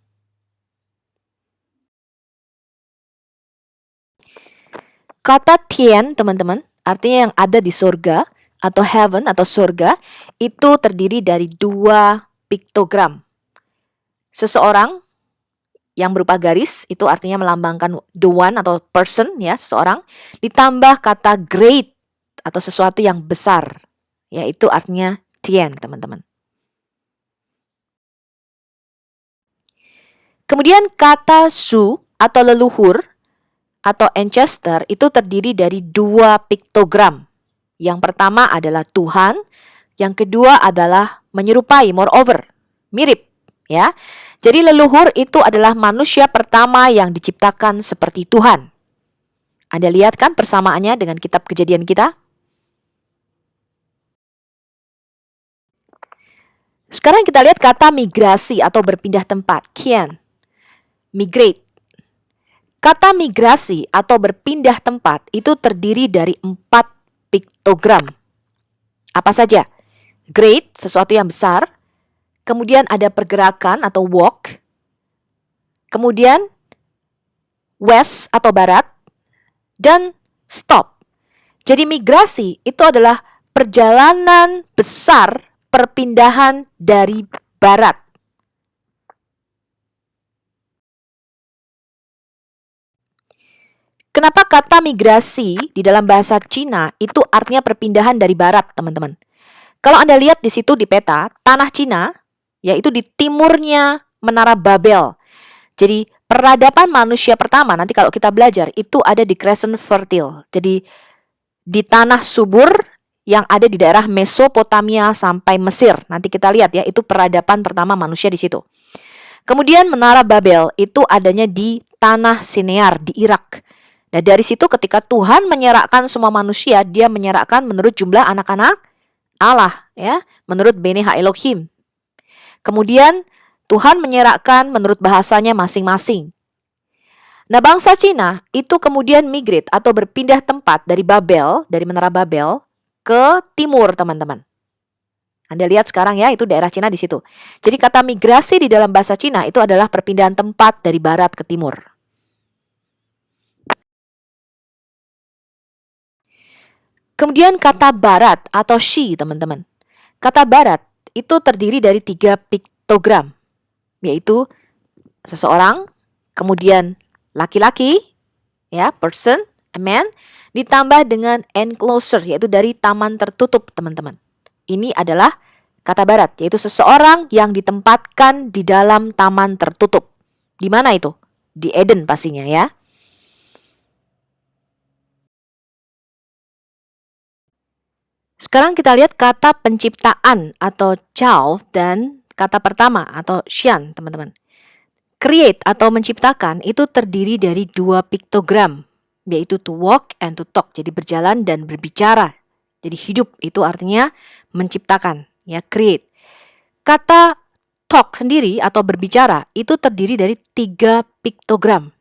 Kata Tian, teman-teman, artinya yang ada di surga atau heaven atau surga, itu terdiri dari 2 piktogram. Seseorang yang berupa garis, itu artinya melambangkan the one atau person, ya, seseorang, ditambah kata great atau sesuatu yang besar, yaitu artinya Tian, teman-teman. Kemudian kata Su atau leluhur atau ancestor itu terdiri dari 2 piktogram. Yang pertama adalah Tuhan, yang kedua adalah menyerupai, moreover, mirip, ya. Jadi leluhur itu adalah manusia pertama yang diciptakan seperti Tuhan. Anda lihat kan persamaannya dengan kitab Kejadian kita? Sekarang kita lihat kata migrasi atau berpindah tempat, kian, migrate. Kata migrasi atau berpindah tempat itu terdiri dari 4 piktogram. Apa saja? Great, sesuatu yang besar. Kemudian ada pergerakan atau walk. Kemudian west atau barat. Dan stop. Jadi migrasi itu adalah perjalanan besar perpindahan dari barat. Kenapa kata migrasi di dalam bahasa Cina itu artinya perpindahan dari barat, teman-teman? Kalau Anda lihat di situ di peta, tanah Cina, yaitu di timurnya Menara Babel. Jadi peradaban manusia pertama, nanti kalau kita belajar, itu ada di Crescent Fertile. Jadi di tanah subur yang ada di daerah Mesopotamia sampai Mesir. Nanti kita lihat ya, itu peradaban pertama manusia di situ. Kemudian Menara Babel itu adanya di tanah Sinear di Irak. Nah, dari situ ketika Tuhan menyerahkan semua manusia, dia menyerahkan menurut jumlah anak-anak Allah, ya, menurut Bene Ha-Elohim. Kemudian Tuhan menyerahkan menurut bahasanya masing-masing. Nah, bangsa Cina itu kemudian migrate atau berpindah tempat dari Babel, dari Menara Babel ke timur, teman-teman. Anda lihat sekarang ya, itu daerah Cina di situ. Jadi kata migrasi di dalam bahasa Cina itu adalah perpindahan tempat dari barat ke timur. Kemudian kata barat atau Shi, teman-teman. Kata barat itu terdiri dari 3 piktogram, yaitu seseorang, kemudian laki-laki, ya, person, a man, ditambah dengan enclosure, yaitu dari taman tertutup, teman-teman. Ini adalah kata barat, yaitu seseorang yang ditempatkan di dalam taman tertutup. Di mana itu? Di Eden pastinya, ya. Sekarang kita lihat kata penciptaan atau Chao dan kata pertama atau Xian, teman-teman. Create atau menciptakan itu terdiri dari 2 piktogram, yaitu to walk and to talk, jadi berjalan dan berbicara. Jadi hidup itu artinya menciptakan, ya, create. Kata talk sendiri atau berbicara itu terdiri dari 3 piktogram,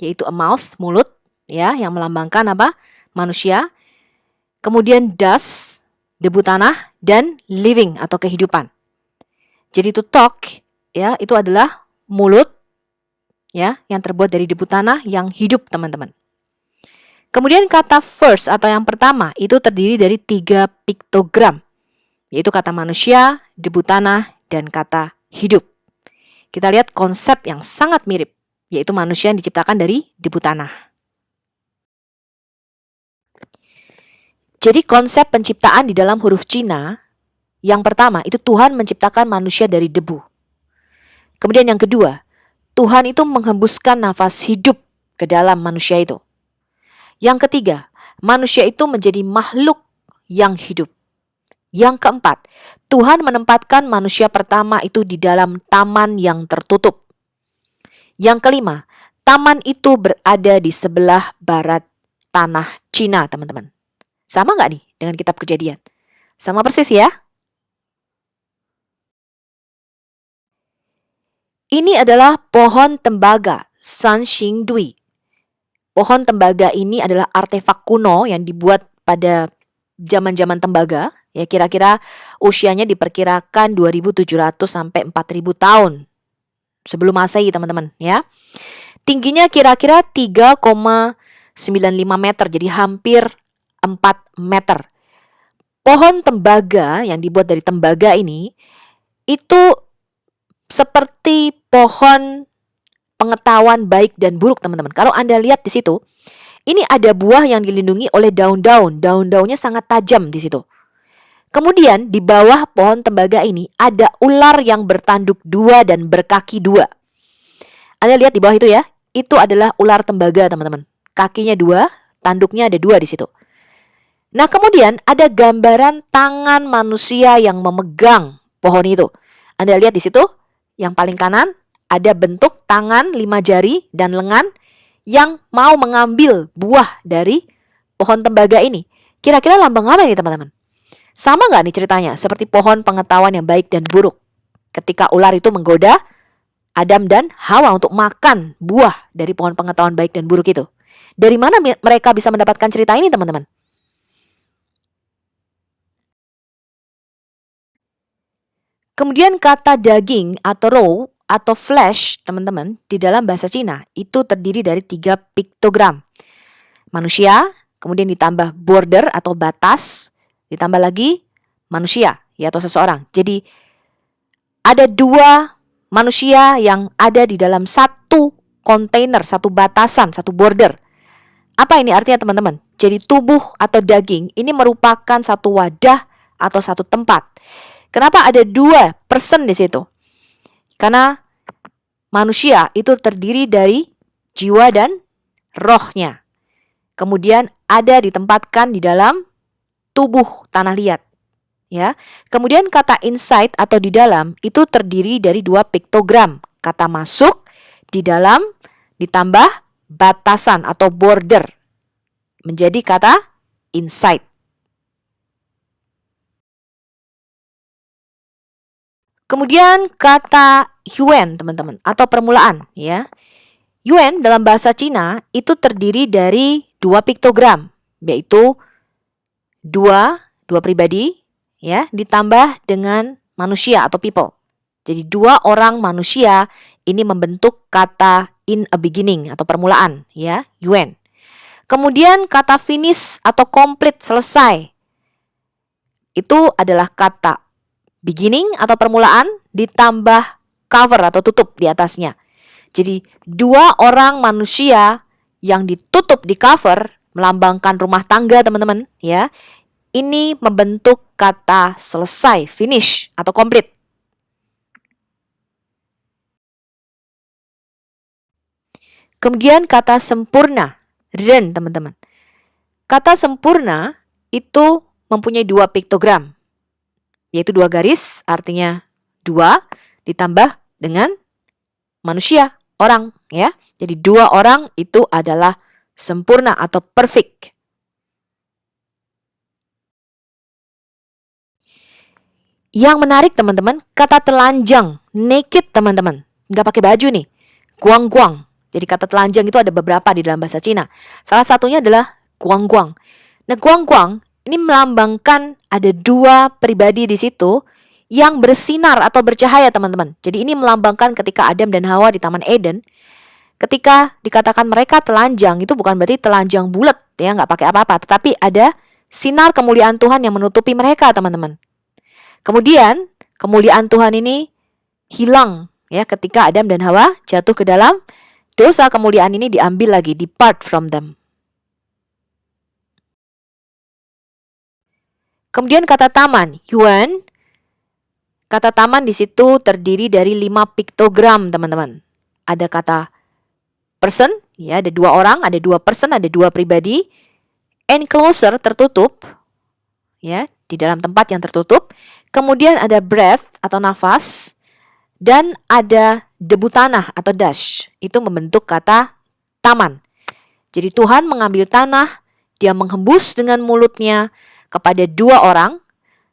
yaitu a mouth, mulut, ya, yang melambangkan apa? Manusia. Kemudian dust, debu tanah, dan living atau kehidupan. Jadi to talk, ya, itu adalah mulut, ya, yang terbuat dari debu tanah yang hidup, teman-teman. Kemudian kata first atau yang pertama itu terdiri dari 3 piktogram, yaitu kata manusia, debu tanah, dan kata hidup. Kita lihat konsep yang sangat mirip, yaitu manusia yang diciptakan dari debu tanah. Jadi konsep penciptaan di dalam huruf Cina, yang pertama itu Tuhan menciptakan manusia dari debu. Kemudian yang kedua, Tuhan itu menghembuskan nafas hidup ke dalam manusia itu. Yang ketiga, manusia itu menjadi makhluk yang hidup. Yang keempat, Tuhan menempatkan manusia pertama itu di dalam taman yang tertutup. Yang kelima, taman itu berada di sebelah barat tanah Cina, teman-teman. Sama nggak nih dengan kitab Kejadian? Sama persis ya. Ini adalah pohon tembaga, San Xing Dui. Pohon tembaga ini adalah artefak kuno yang dibuat pada zaman-zaman tembaga. Ya, kira-kira usianya diperkirakan 2.700 sampai 4.000 tahun sebelum Masehi, teman-teman, ya. Tingginya kira-kira 3,95 meter, jadi hampir 4 meter. Pohon tembaga yang dibuat dari tembaga ini itu seperti pohon pengetahuan baik dan buruk, teman-teman. Kalau Anda lihat di situ, ini ada buah yang dilindungi oleh daun-daun. Daun-daunnya sangat tajam di situ. Kemudian di bawah pohon tembaga ini ada ular yang bertanduk 2 dan berkaki 2. Anda lihat di bawah itu ya, itu adalah ular tembaga, teman-teman. Kakinya 2, tanduknya ada 2 di situ. Nah, kemudian ada gambaran tangan manusia yang memegang pohon itu. Anda lihat di situ, yang paling kanan ada bentuk tangan 5 jari dan lengan yang mau mengambil buah dari pohon tembaga ini. Kira-kira lambang apa ini, teman-teman? Sama nggak nih ceritanya? Seperti pohon pengetahuan yang baik dan buruk. Ketika ular itu menggoda Adam dan Hawa untuk makan buah dari pohon pengetahuan baik dan buruk itu. Dari mana mereka bisa mendapatkan cerita ini, teman-teman? Kemudian kata daging atau raw atau flesh, teman-teman, di dalam bahasa Cina itu terdiri dari 3 piktogram. Manusia, kemudian ditambah border atau batas, ditambah lagi manusia, ya, atau seseorang. Jadi ada 2 manusia yang ada di dalam satu kontainer, satu batasan, satu border. Apa ini artinya, teman-teman? Jadi tubuh atau daging ini merupakan satu wadah atau satu tempat. Kenapa ada 2 person di situ? Karena manusia itu terdiri dari jiwa dan rohnya. Kemudian ada ditempatkan di dalam tubuh tanah liat. Ya. Kemudian kata inside atau di dalam itu terdiri dari 2 piktogram. Kata masuk, di dalam, ditambah batasan atau border. Menjadi kata inside. Kemudian kata yuan, teman-teman, atau permulaan, ya. Yuan dalam bahasa Cina itu terdiri dari 2 piktogram, yaitu dua pribadi, ya, ditambah dengan manusia atau people. Jadi 2 orang manusia ini membentuk kata in a beginning atau permulaan, ya, yuan. Kemudian kata finish atau complete, selesai. Itu adalah kata beginning atau permulaan ditambah cover atau tutup di atasnya. Jadi 2 orang manusia yang ditutup di cover melambangkan rumah tangga, teman-teman, ya. Ini membentuk kata selesai, finish atau complete. Kemudian kata sempurna, ren, teman-teman. Kata sempurna itu mempunyai 2 piktogram, yaitu 2 garis, artinya 2 ditambah dengan manusia, orang, ya. Jadi 2 orang itu adalah sempurna atau perfect. Yang menarik, teman-teman, kata telanjang, naked, teman-teman. Nggak pakai baju nih, guang-guang. Jadi kata telanjang itu ada beberapa di dalam bahasa Cina. Salah satunya adalah guang-guang. Nah, guang-guang ini melambangkan ada 2 pribadi di situ yang bersinar atau bercahaya, teman-teman. Jadi ini melambangkan ketika Adam dan Hawa di Taman Eden. Ketika dikatakan mereka telanjang, itu bukan berarti telanjang bulat ya, nggak pakai apa-apa, tetapi ada sinar kemuliaan Tuhan yang menutupi mereka, teman-teman. Kemudian kemuliaan Tuhan ini hilang ya ketika Adam dan Hawa jatuh ke dalam dosa. Kemuliaan ini diambil lagi, depart from them. Kemudian kata taman, yuan. Kata taman di situ terdiri dari 5 piktogram, teman-teman. Ada kata person, ya, ada 2 orang, ada 2 person, ada 2 pribadi. Enclosure, tertutup, ya, di dalam tempat yang tertutup. Kemudian ada breath atau nafas, dan ada debu tanah atau dash. Itu membentuk kata taman. Jadi Tuhan mengambil tanah, dia menghembus dengan mulutnya kepada 2 orang.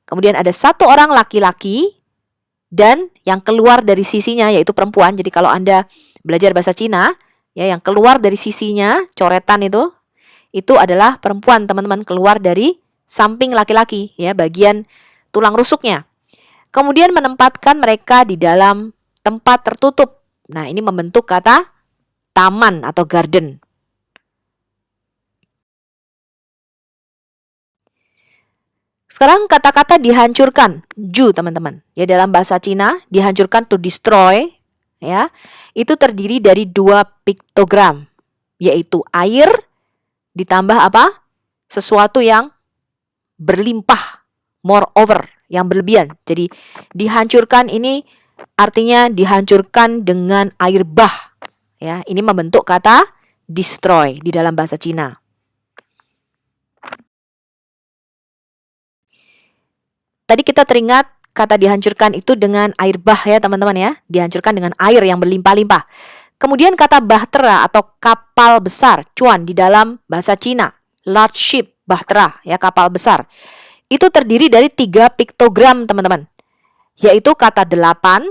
Kemudian ada 1 orang laki-laki dan yang keluar dari sisinya yaitu perempuan. Jadi kalau Anda belajar bahasa Cina, ya, yang keluar dari sisinya, coretan itu adalah perempuan, teman-teman, keluar dari samping laki-laki, ya, bagian tulang rusuknya. Kemudian menempatkan mereka di dalam tempat tertutup. Nah, ini membentuk kata taman atau garden. Sekarang kata-kata dihancurkan, ju, teman-teman. Ya, dalam bahasa Cina dihancurkan, to destroy, ya. Itu terdiri dari 2 piktogram, yaitu air ditambah apa? Sesuatu yang berlimpah, moreover, yang berlebihan. Jadi dihancurkan ini artinya dihancurkan dengan air bah. Ya, ini membentuk kata destroy di dalam bahasa Cina. Tadi kita teringat kata dihancurkan itu dengan air bah ya, teman-teman ya. Dihancurkan dengan air yang berlimpah-limpah. Kemudian kata bahtera atau kapal besar, cuan, di dalam bahasa Cina, large ship, bahtera, ya, kapal besar. Itu terdiri dari 3 piktogram, teman-teman. Yaitu kata 8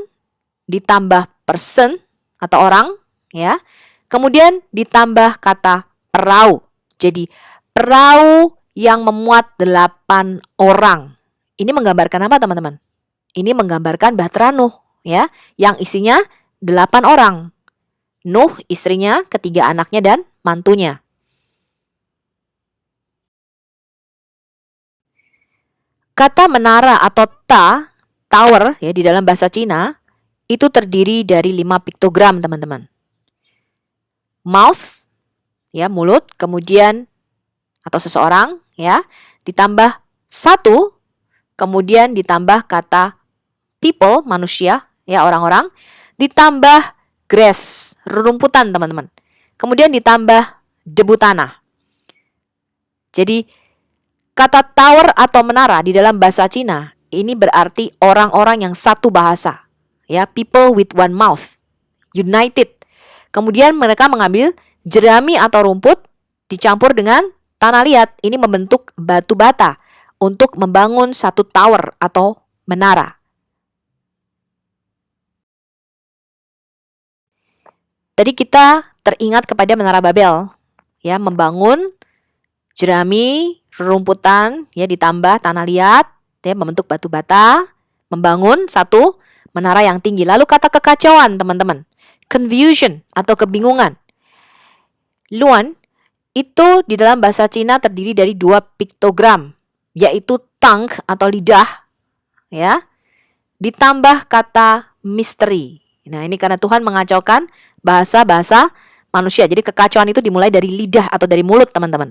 ditambah person atau orang, ya. Kemudian ditambah kata perahu. Jadi perahu yang memuat 8 orang. Ini menggambarkan apa, teman-teman? Ini menggambarkan bahtera Nuh, ya, yang isinya 8 orang. Nuh, istrinya, 3 anaknya dan mantunya. Kata menara atau tower, ya, di dalam bahasa Cina itu terdiri dari 5 piktogram, teman-teman. Mouth, ya, mulut, kemudian atau seseorang, ya, ditambah 1, kemudian ditambah kata people, manusia, ya, orang-orang, ditambah grass, rerumputan, teman-teman. Kemudian ditambah debu tanah. Jadi kata tower atau menara di dalam bahasa Cina ini berarti orang-orang yang satu bahasa, ya, people with one mouth, united. Kemudian mereka mengambil jerami atau rumput dicampur dengan tanah liat. Ini membentuk batu bata untuk membangun satu tower atau menara. Tadi kita teringat kepada Menara Babel, ya, membangun jerami, rerumputan, ya, ditambah tanah liat, ya, membentuk batu bata, membangun satu menara yang tinggi. Lalu kata kekacauan, teman-teman, confusion atau kebingungan. Luan itu di dalam bahasa Cina terdiri dari 2 piktogram, yaitu tongue atau lidah, ya, ditambah kata misteri. Nah, ini karena Tuhan mengacaukan bahasa-bahasa manusia. Jadi kekacauan itu dimulai dari lidah atau dari mulut, teman-teman.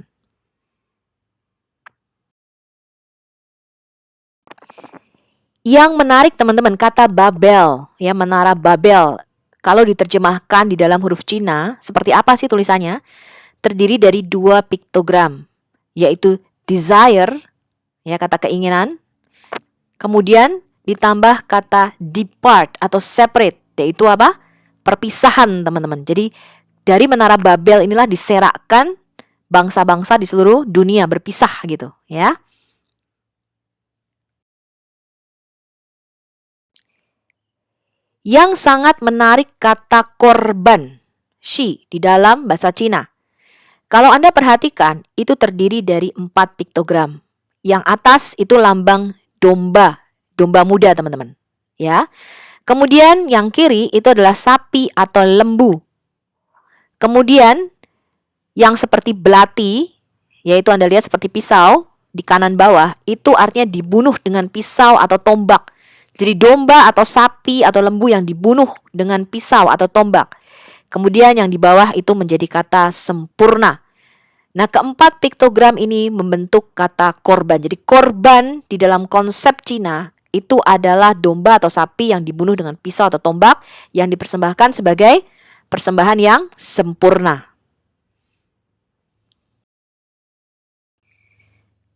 Yang menarik, teman-teman, kata Babel, ya, menara Babel. Kalau diterjemahkan di dalam huruf Cina, seperti apa sih tulisannya? Terdiri dari 2 piktogram, yaitu desire, ya, kata keinginan. Kemudian ditambah kata depart atau separate, yaitu apa? Perpisahan, teman-teman. Jadi dari menara Babel inilah diserakkan bangsa-bangsa di seluruh dunia berpisah gitu, ya. Yang sangat menarik kata korban, shi, di dalam bahasa Cina. Kalau Anda perhatikan, itu terdiri dari 4 piktogram. Yang atas itu lambang domba, domba muda, teman-teman. Ya. Kemudian yang kiri itu adalah sapi atau lembu. Kemudian yang seperti belati, yaitu Anda lihat seperti pisau di kanan bawah, itu artinya dibunuh dengan pisau atau tombak. Jadi domba atau sapi atau lembu yang dibunuh dengan pisau atau tombak. Kemudian yang di bawah itu menjadi kata sempurna. Nah, keempat piktogram ini membentuk kata korban. Jadi korban di dalam konsep Cina itu adalah domba atau sapi yang dibunuh dengan pisau atau tombak yang dipersembahkan sebagai persembahan yang sempurna.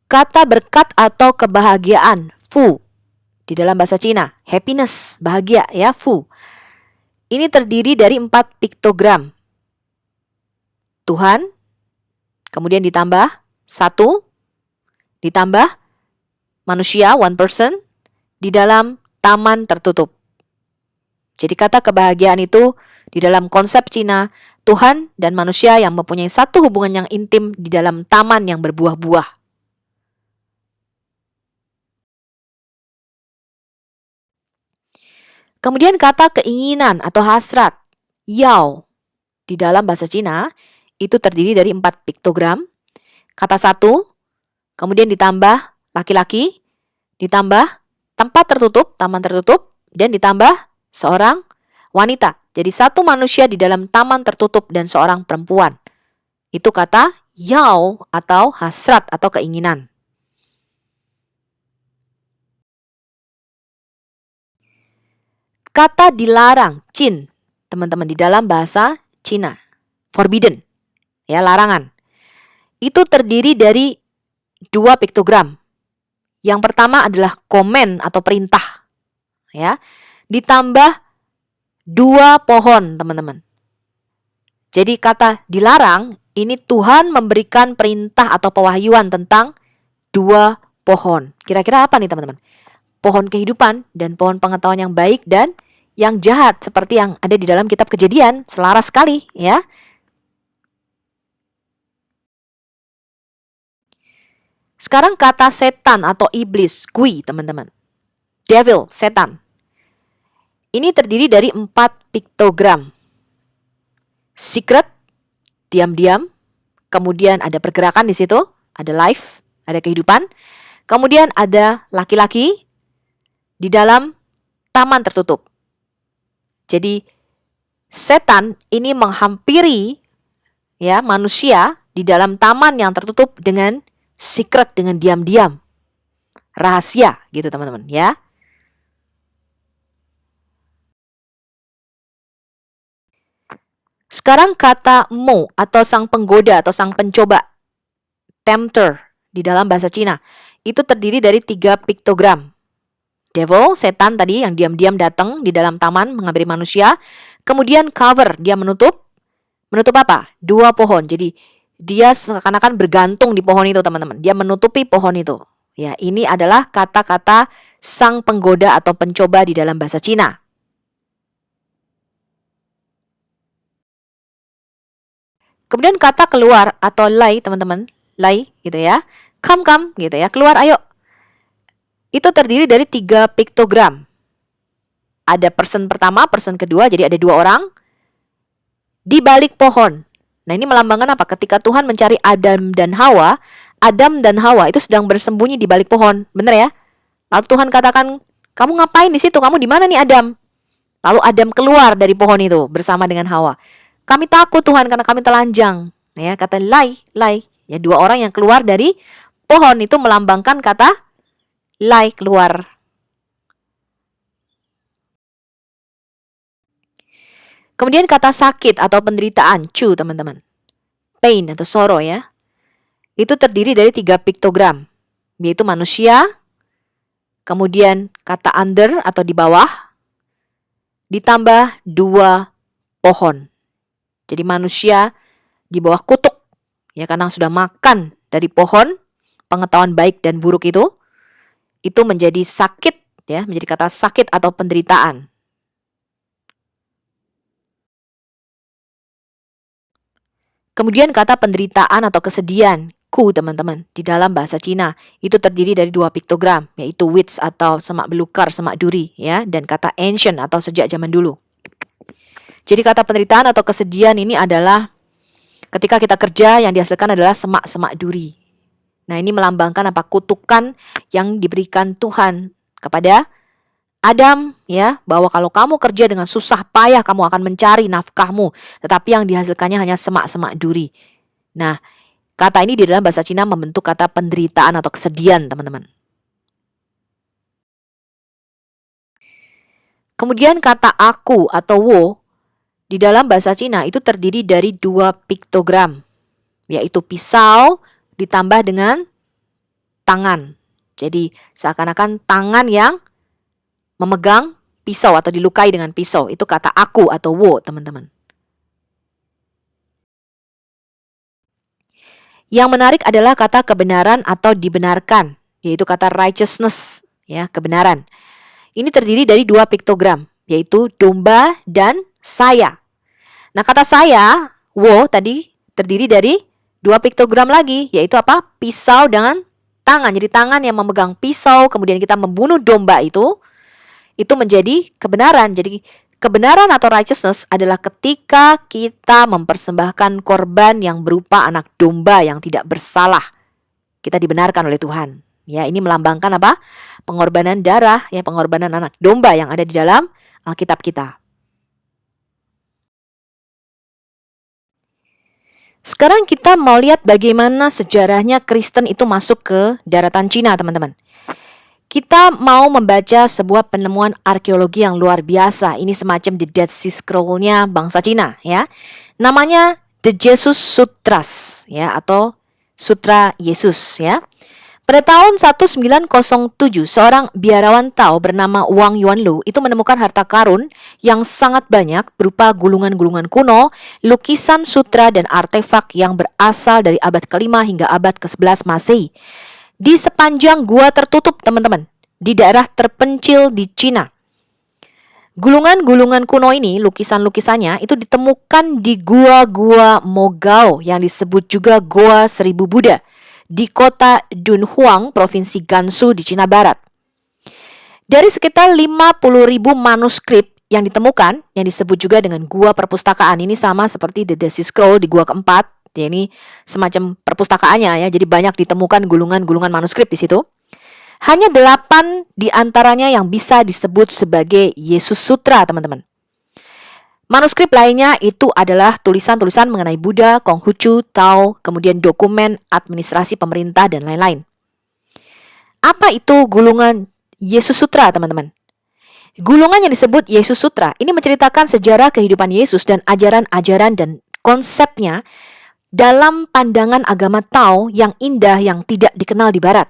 Kata berkat atau kebahagiaan, fu, di dalam bahasa Cina, happiness, bahagia ya, fu. Ini terdiri dari 4 piktogram. Tuhan, kemudian ditambah 1, ditambah manusia, one person, di dalam taman tertutup. Jadi kata kebahagiaan itu di dalam konsep Cina, Tuhan dan manusia yang mempunyai satu hubungan yang intim di dalam taman yang berbuah-buah. Kemudian kata keinginan atau hasrat, yao, di dalam bahasa Cina, itu terdiri dari 4 piktogram. Kata 1, kemudian ditambah laki-laki, ditambah tempat tertutup, taman tertutup, dan ditambah seorang wanita. Jadi satu manusia di dalam taman tertutup dan seorang perempuan. Itu kata yao atau hasrat atau keinginan. Kata dilarang, cin, teman-teman, di dalam bahasa Cina, forbidden, ya, larangan. Itu terdiri dari 2 piktogram. Yang pertama adalah komen atau perintah, ya, ditambah 2 pohon, teman-teman. Jadi kata dilarang, ini Tuhan memberikan perintah atau pewahyuan tentang 2 pohon. Kira-kira apa nih, teman-teman? Pohon kehidupan dan pohon pengetahuan yang baik dan yang jahat, seperti yang ada di dalam kitab Kejadian, selaras sekali, ya. Sekarang kata setan atau iblis, kui, teman-teman. Devil, setan. Ini terdiri dari 4 piktogram. Secret, diam-diam. Kemudian ada pergerakan di situ, ada life, ada kehidupan. Kemudian ada laki-laki di dalam taman tertutup. Jadi setan ini menghampiri, ya, manusia di dalam taman yang tertutup dengan secret, dengan diam-diam, rahasia gitu, teman-teman, ya. Sekarang kata mo atau sang penggoda atau sang pencoba, tempter di dalam bahasa Cina, itu terdiri dari 3 piktogram. Devil, setan tadi yang diam-diam datang di dalam taman menghampiri manusia. Kemudian cover, dia menutup. Menutup apa? 2 pohon. Jadi dia seakan-akan bergantung di pohon itu, teman-teman. Dia menutupi pohon itu. Ya, ini adalah kata-kata sang penggoda atau pencoba di dalam bahasa Cina. Kemudian kata keluar atau lai, teman-teman. Lai gitu ya. Come gitu ya. Keluar, ayo. Itu terdiri dari 3 piktogram. Ada person pertama, person kedua, jadi ada 2 orang di balik pohon. Nah, ini melambangkan apa? Ketika Tuhan mencari Adam dan Hawa itu sedang bersembunyi di balik pohon. Benar ya? Lalu Tuhan katakan, kamu ngapain di situ? Kamu di mana nih, Adam? Lalu Adam keluar dari pohon itu bersama dengan Hawa. Kami takut, Tuhan, karena kami telanjang. Ya, kata lai. Ya, 2 orang yang keluar dari pohon itu melambangkan kata lai, keluar. Kemudian kata sakit atau penderitaan, cu, teman-teman. Pain atau sorrow, ya. Itu terdiri dari 3 piktogram, yaitu manusia, kemudian kata under atau di bawah, ditambah 2 pohon. Jadi manusia di bawah kutuk, ya, karena sudah makan dari pohon pengetahuan baik dan buruk itu menjadi sakit, ya, menjadi kata sakit atau penderitaan. Kemudian kata penderitaan atau kesedihan, ku, teman-teman, di dalam bahasa Cina itu terdiri dari 2 piktogram, yaitu wits atau semak belukar, semak duri, ya, dan kata ancient atau sejak zaman dulu. Jadi kata penderitaan atau kesedihan ini adalah Ketika kita kerja, yang dihasilkan adalah semak-semak duri. Nah, ini melambangkan apa? Kutukan yang diberikan Tuhan kepada Adam, ya, bahwa kalau kamu kerja dengan susah payah, kamu akan mencari nafkahmu, tetapi yang dihasilkannya hanya semak-semak duri. Nah, kata ini di dalam bahasa Cina membentuk kata penderitaan atau kesedihan, teman-teman. Kemudian kata aku atau wo di dalam bahasa Cina itu terdiri dari dua piktogram, yaitu pisau ditambah dengan tangan. Jadi seakan-akan tangan yang memegang pisau atau dilukai dengan pisau. Itu kata aku atau wo, teman-teman. Yang menarik adalah kata kebenaran atau dibenarkan, yaitu kata righteousness, ya, kebenaran. Ini terdiri dari dua piktogram, yaitu domba dan saya. Nah, kata saya, wo tadi terdiri dari dua piktogram lagi, yaitu apa? Pisau dengan tangan. Jadi tangan yang memegang pisau, kemudian kita membunuh domba itu menjadi kebenaran. Jadi kebenaran atau righteousness adalah ketika kita mempersembahkan korban yang berupa anak domba yang tidak bersalah. Kita dibenarkan oleh Tuhan. Ya, ini melambangkan apa? Pengorbanan darah, ya, pengorbanan anak domba yang ada di dalam Alkitab kita. Sekarang kita mau lihat bagaimana sejarahnya Kristen itu masuk ke daratan Cina, teman-teman. Kita mau membaca sebuah penemuan arkeologi yang luar biasa. Ini semacam The Dead Sea Scroll-nya bangsa Cina, ya. Namanya The Jesus Sutras, ya, atau Sutra Yesus, ya. Pada tahun 1907, seorang biarawan Tao bernama Wang Yuanlu itu menemukan harta karun yang sangat banyak berupa gulungan-gulungan kuno, lukisan sutra, dan artefak yang berasal dari abad ke-5 hingga abad ke-11 Masehi. Di sepanjang gua tertutup, teman-teman, di daerah terpencil di Cina. Gulungan-gulungan kuno ini, lukisan-lukisannya itu ditemukan di gua-gua Mogao yang disebut juga Goa Seribu Buddha di kota Dunhuang, provinsi Gansu di Cina Barat. Dari sekitar 50.000 manuskrip yang ditemukan, yang disebut juga dengan gua perpustakaan, ini sama seperti The Dead Sea Scroll di gua keempat. Ya, ini semacam perpustakaannya, ya. Jadi banyak ditemukan gulungan-gulungan manuskrip di situ. Hanya 8 di antaranya yang bisa disebut sebagai Yesus Sutra, teman-teman. Manuskrip lainnya itu adalah tulisan-tulisan mengenai Buddha, Konghucu, Tao, kemudian dokumen administrasi pemerintah, dan lain-lain. Apa itu gulungan Yesus Sutra, teman-teman? Gulungan yang disebut Yesus Sutra ini menceritakan sejarah kehidupan Yesus dan ajaran-ajaran dan konsepnya dalam pandangan agama Tao yang indah yang tidak dikenal di Barat.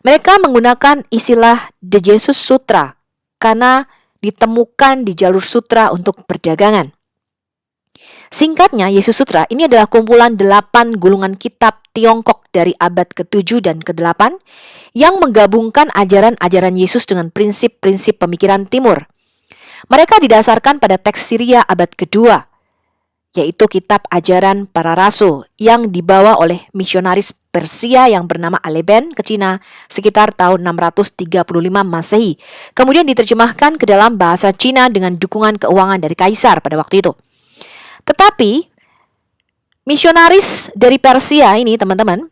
Mereka menggunakan istilah The Jesus Sutra karena ditemukan di jalur sutra untuk perdagangan. Singkatnya, Yesus Sutra ini adalah kumpulan 8 gulungan kitab Tiongkok dari abad ke-7 dan ke-8 yang menggabungkan ajaran-ajaran Yesus dengan prinsip-prinsip pemikiran Timur. Mereka didasarkan pada teks Syria abad kedua, yaitu kitab ajaran para rasul yang dibawa oleh misionaris Persia yang bernama Aleben ke Cina sekitar tahun 635 Masehi. Kemudian diterjemahkan ke dalam bahasa Cina dengan dukungan keuangan dari kaisar pada waktu itu. Tetapi misionaris dari Persia ini, teman-teman,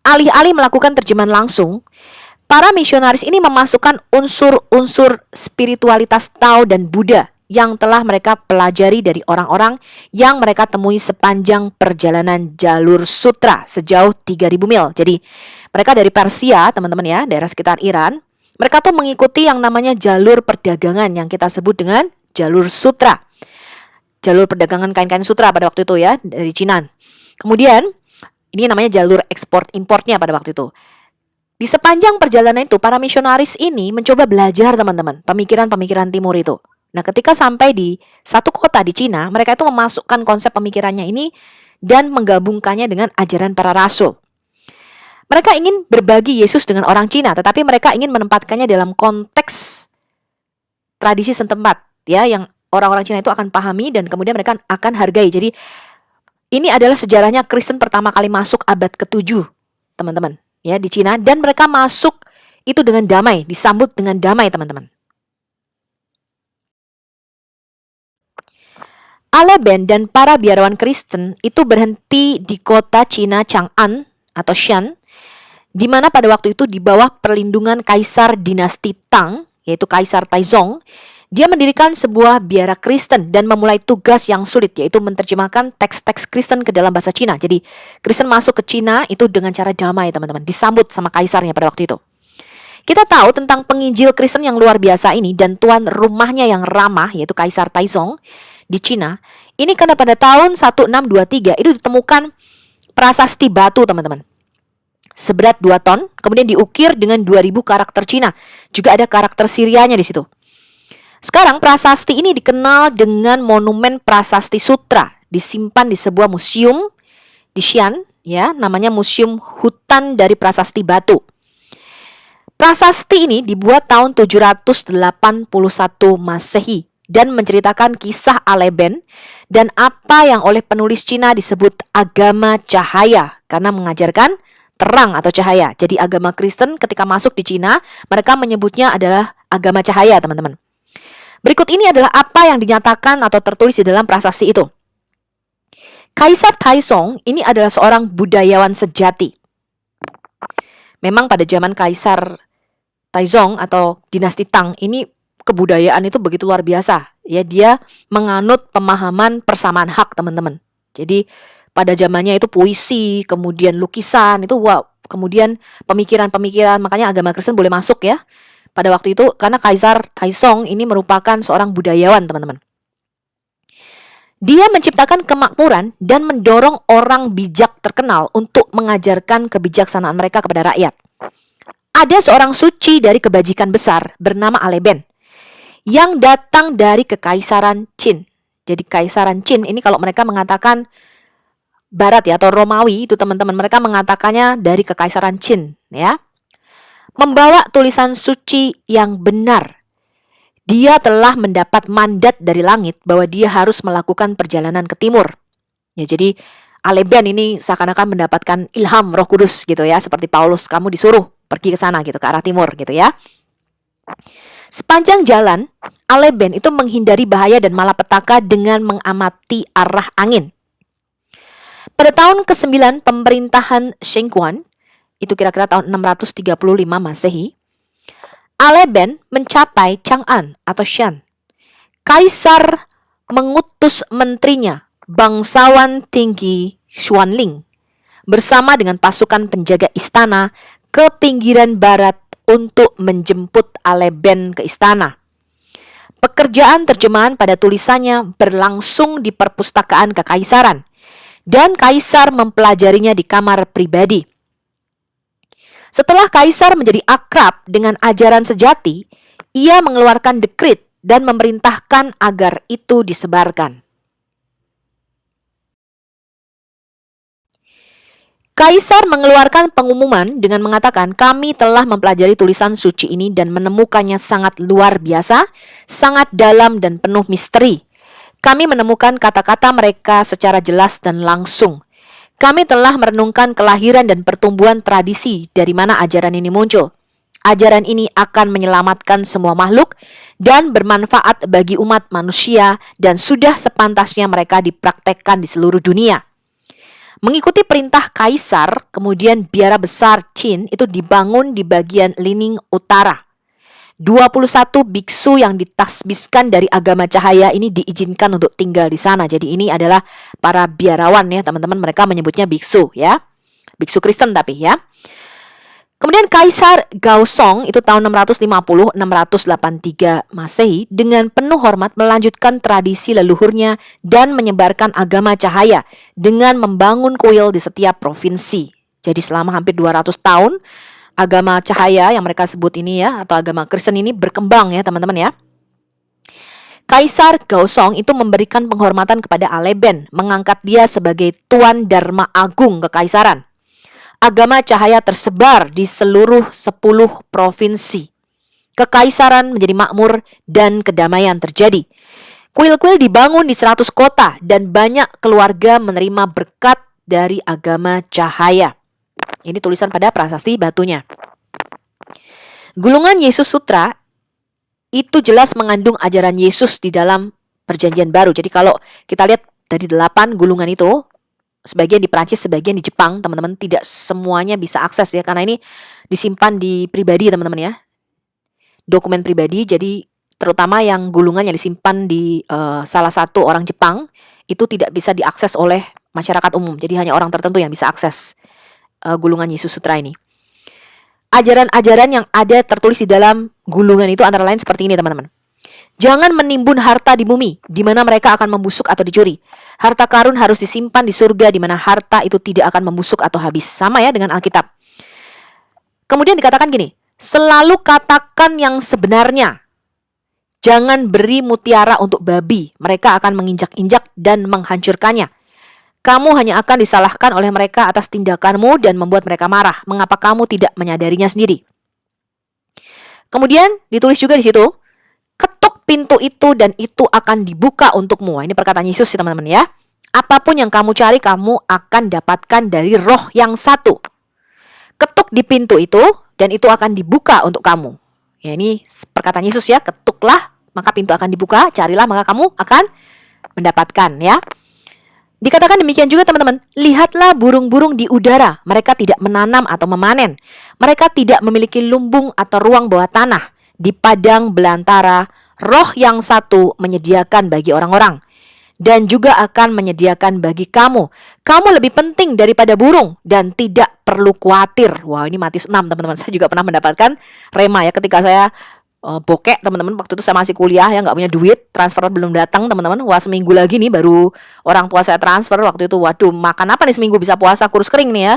alih-alih melakukan terjemahan langsung, para misionaris ini memasukkan unsur-unsur spiritualitas Tao dan Buddha yang telah mereka pelajari dari orang-orang yang mereka temui sepanjang perjalanan jalur sutra sejauh 3.000 mil. Jadi mereka dari Persia, teman-teman, ya, daerah sekitar Iran. Mereka tuh mengikuti yang namanya jalur perdagangan yang kita sebut dengan jalur sutra. Jalur perdagangan kain-kain sutra pada waktu itu, ya, dari Cina. Kemudian ini namanya jalur ekspor-importnya pada waktu itu. Di sepanjang perjalanan itu, para misionaris ini mencoba belajar, teman-teman, pemikiran-pemikiran Timur itu. Nah, ketika sampai di satu kota di Cina, mereka itu memasukkan konsep pemikirannya ini dan menggabungkannya dengan ajaran para rasul. Mereka ingin berbagi Yesus dengan orang Cina, tetapi mereka ingin menempatkannya dalam konteks tradisi setempat, ya, yang orang-orang Cina itu akan pahami dan kemudian mereka akan hargai. Jadi, ini adalah sejarahnya Kristen pertama kali masuk abad ke-7, teman-teman, ya, di Cina, dan mereka masuk itu dengan damai, disambut dengan damai, teman-teman. Aleben dan para biarawan Kristen itu berhenti di kota Cina Chang'an atau Xi'an, di mana pada waktu itu di bawah perlindungan Kaisar dinasti Tang, yaitu Kaisar Taizong. Dia mendirikan sebuah biara Kristen dan memulai tugas yang sulit, yaitu menerjemahkan teks-teks Kristen ke dalam bahasa Cina. Jadi Kristen masuk ke Cina itu dengan cara damai, teman-teman, disambut sama kaisarnya pada waktu itu. Kita tahu tentang penginjil Kristen yang luar biasa ini dan tuan rumahnya yang ramah, yaitu Kaisar Taizong di Cina. Ini karena pada tahun 1623 itu ditemukan prasasti batu, teman-teman, seberat 2 ton, kemudian diukir dengan 2000 karakter Cina. Juga ada karakter Sirianya di situ. Sekarang prasasti ini dikenal dengan monumen prasasti sutra, disimpan di sebuah museum di Xi'an, ya, namanya Museum Hutan dari Prasasti Batu. Prasasti ini dibuat tahun 781 Masehi dan menceritakan kisah Aleben dan apa yang oleh penulis Cina disebut agama cahaya karena mengajarkan terang atau cahaya. Jadi agama Kristen ketika masuk di Cina, mereka menyebutnya adalah agama cahaya, teman-teman. Berikut ini adalah apa yang dinyatakan atau tertulis di dalam prasasti itu. Kaisar Taizong ini adalah seorang budayawan sejati. Memang pada zaman Kaisar Taizong atau dinasti Tang ini kebudayaan itu begitu luar biasa. Ya, dia menganut pemahaman persamaan hak, teman-teman. Jadi pada zamannya itu puisi, kemudian lukisan, itu wow, kemudian pemikiran-pemikiran, makanya agama Kristen boleh masuk ya. Pada waktu itu, karena Kaisar Taizong ini merupakan seorang budayawan, teman-teman. Dia menciptakan kemakmuran dan mendorong orang bijak terkenal untuk mengajarkan kebijaksanaan mereka kepada rakyat. Ada seorang suci dari kebajikan besar bernama Aleben yang datang dari kekaisaran Qin. Jadi kekaisaran Qin ini kalau mereka mengatakan Barat ya atau Romawi itu, teman-teman, mereka mengatakannya dari kekaisaran Qin, ya. Membawa tulisan suci yang benar. Dia telah mendapat mandat dari langit bahwa dia harus melakukan perjalanan ke timur. Ya, jadi Aleben ini seakan-akan mendapatkan ilham Roh Kudus gitu ya, seperti Paulus, kamu disuruh pergi ke sana gitu, ke arah timur gitu ya. Sepanjang jalan, Aleben itu menghindari bahaya dan malapetaka dengan mengamati arah angin. Pada tahun ke-9 pemerintahan Shengguan, itu kira-kira tahun 635 Masehi, Aleben mencapai Chang'an atau Xi'an. Kaisar mengutus menterinya, bangsawan tinggi Xuanling, bersama dengan pasukan penjaga istana ke pinggiran barat untuk menjemput Aleben ke istana. Pekerjaan terjemahan pada tulisannya berlangsung di perpustakaan kekaisaran, dan kaisar mempelajarinya di kamar pribadi. Setelah kaisar menjadi akrab dengan ajaran sejati, ia mengeluarkan dekrit dan memerintahkan agar itu disebarkan. Kaisar mengeluarkan pengumuman dengan mengatakan, kami telah mempelajari tulisan suci ini dan menemukannya sangat luar biasa, sangat dalam dan penuh misteri. Kami menemukan kata-kata mereka secara jelas dan langsung. Kami telah merenungkan kelahiran dan pertumbuhan tradisi dari mana ajaran ini muncul. Ajaran ini akan menyelamatkan semua makhluk dan bermanfaat bagi umat manusia dan sudah sepantasnya mereka dipraktekkan di seluruh dunia. Mengikuti perintah kaisar, kemudian biara besar Qin itu dibangun di bagian Lining Utara. 21 biksu yang ditasbiskan dari agama cahaya ini diizinkan untuk tinggal di sana. Jadi ini adalah para biarawan ya, teman-teman, mereka menyebutnya biksu ya. Biksu Kristen tapi ya. Kemudian Kaisar Gaosong itu tahun 650-683 Masehi dengan penuh hormat melanjutkan tradisi leluhurnya dan menyebarkan agama cahaya dengan membangun kuil di setiap provinsi. Jadi selama hampir 200 tahun agama cahaya yang mereka sebut ini ya, atau agama Kristen ini berkembang ya, teman-teman ya. Kaisar Gaosong itu memberikan penghormatan kepada Aleben, mengangkat dia sebagai Tuan Dharma Agung Kekaisaran. Agama cahaya tersebar di seluruh 10 provinsi. Kekaisaran menjadi makmur dan kedamaian terjadi. Kuil-kuil dibangun di 100 kota dan banyak keluarga menerima berkat dari agama cahaya. Ini tulisan pada prasasti batunya. Gulungan Yesus Sutra itu jelas mengandung ajaran Yesus di dalam Perjanjian Baru. Jadi kalau kita lihat dari 8 gulungan itu, sebagian di Prancis, sebagian di Jepang, teman-teman, tidak semuanya bisa akses ya, karena ini disimpan di pribadi teman-teman ya, dokumen pribadi. Jadi terutama yang gulungan yang disimpan di salah satu orang Jepang itu tidak bisa diakses oleh masyarakat umum. Jadi hanya orang tertentu yang bisa akses gulungan Yesus Sutra ini. Ajaran-ajaran yang ada tertulis di dalam gulungan itu antara lain seperti ini teman-teman. Jangan menimbun harta di bumi, di mana mereka akan membusuk atau dicuri. Harta karun harus disimpan di surga, di mana harta itu tidak akan membusuk atau habis. Sama ya dengan Alkitab. Kemudian dikatakan gini, selalu katakan yang sebenarnya. Jangan beri mutiara untuk babi, mereka akan menginjak-injak dan menghancurkannya. Kamu hanya akan disalahkan oleh mereka atas tindakanmu dan membuat mereka marah. Mengapa kamu tidak menyadarinya sendiri? Kemudian ditulis juga di situ, ketuk pintu itu dan itu akan dibuka untukmu. Ini perkataan Yesus ya teman-teman ya. Apapun yang kamu cari, kamu akan dapatkan dari Roh yang satu. Ketuk di pintu itu dan itu akan dibuka untuk kamu. Ya, ini perkataan Yesus ya, ketuklah maka pintu akan dibuka, carilah maka kamu akan mendapatkan ya. Dikatakan demikian juga teman-teman, lihatlah burung-burung di udara, mereka tidak menanam atau memanen. Mereka tidak memiliki lumbung atau ruang bawah tanah. Di padang belantara, Roh yang satu menyediakan bagi orang-orang. Dan juga akan menyediakan bagi kamu. Kamu lebih penting daripada burung dan tidak perlu khawatir. Wah, ini Matius 6 teman-teman. Saya juga pernah mendapatkan rema ya ketika saya bokek teman-teman. Waktu itu saya masih kuliah ya, nggak punya duit, transfer belum datang teman-teman. Wah, seminggu lagi nih baru orang tua saya transfer. Waktu itu waduh, makan apa nih seminggu bisa puasa, kurus kering nih ya.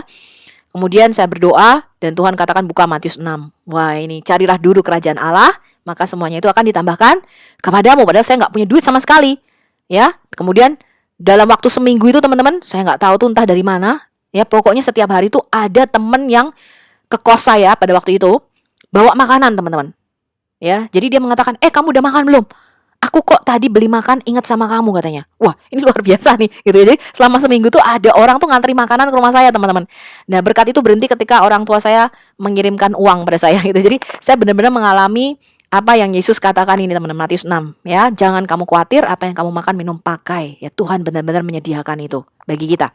Kemudian saya berdoa dan Tuhan katakan buka Matius 6. Wah, ini carilah dulu kerajaan Allah, maka semuanya itu akan ditambahkan kepadamu. Padahal saya nggak punya duit sama sekali ya. Kemudian dalam waktu seminggu itu teman-teman, saya nggak tahu tuh entah dari mana ya, pokoknya setiap hari itu ada temen yang ke kos saya pada waktu itu bawa makanan teman-teman ya. Jadi dia mengatakan, kamu udah makan belum? Aku kok tadi beli makan ingat sama kamu katanya. Wah, ini luar biasa nih gitu ya. Jadi selama seminggu tuh ada orang tuh ngantri makanan ke rumah saya teman-teman. Nah, berkat itu berhenti ketika orang tua saya mengirimkan uang pada saya gitu. Jadi saya benar-benar mengalami apa yang Yesus katakan ini teman-teman, Matius 6 ya. Jangan kamu khawatir apa yang kamu makan, minum, pakai. Ya, Tuhan benar-benar menyediakan itu bagi kita.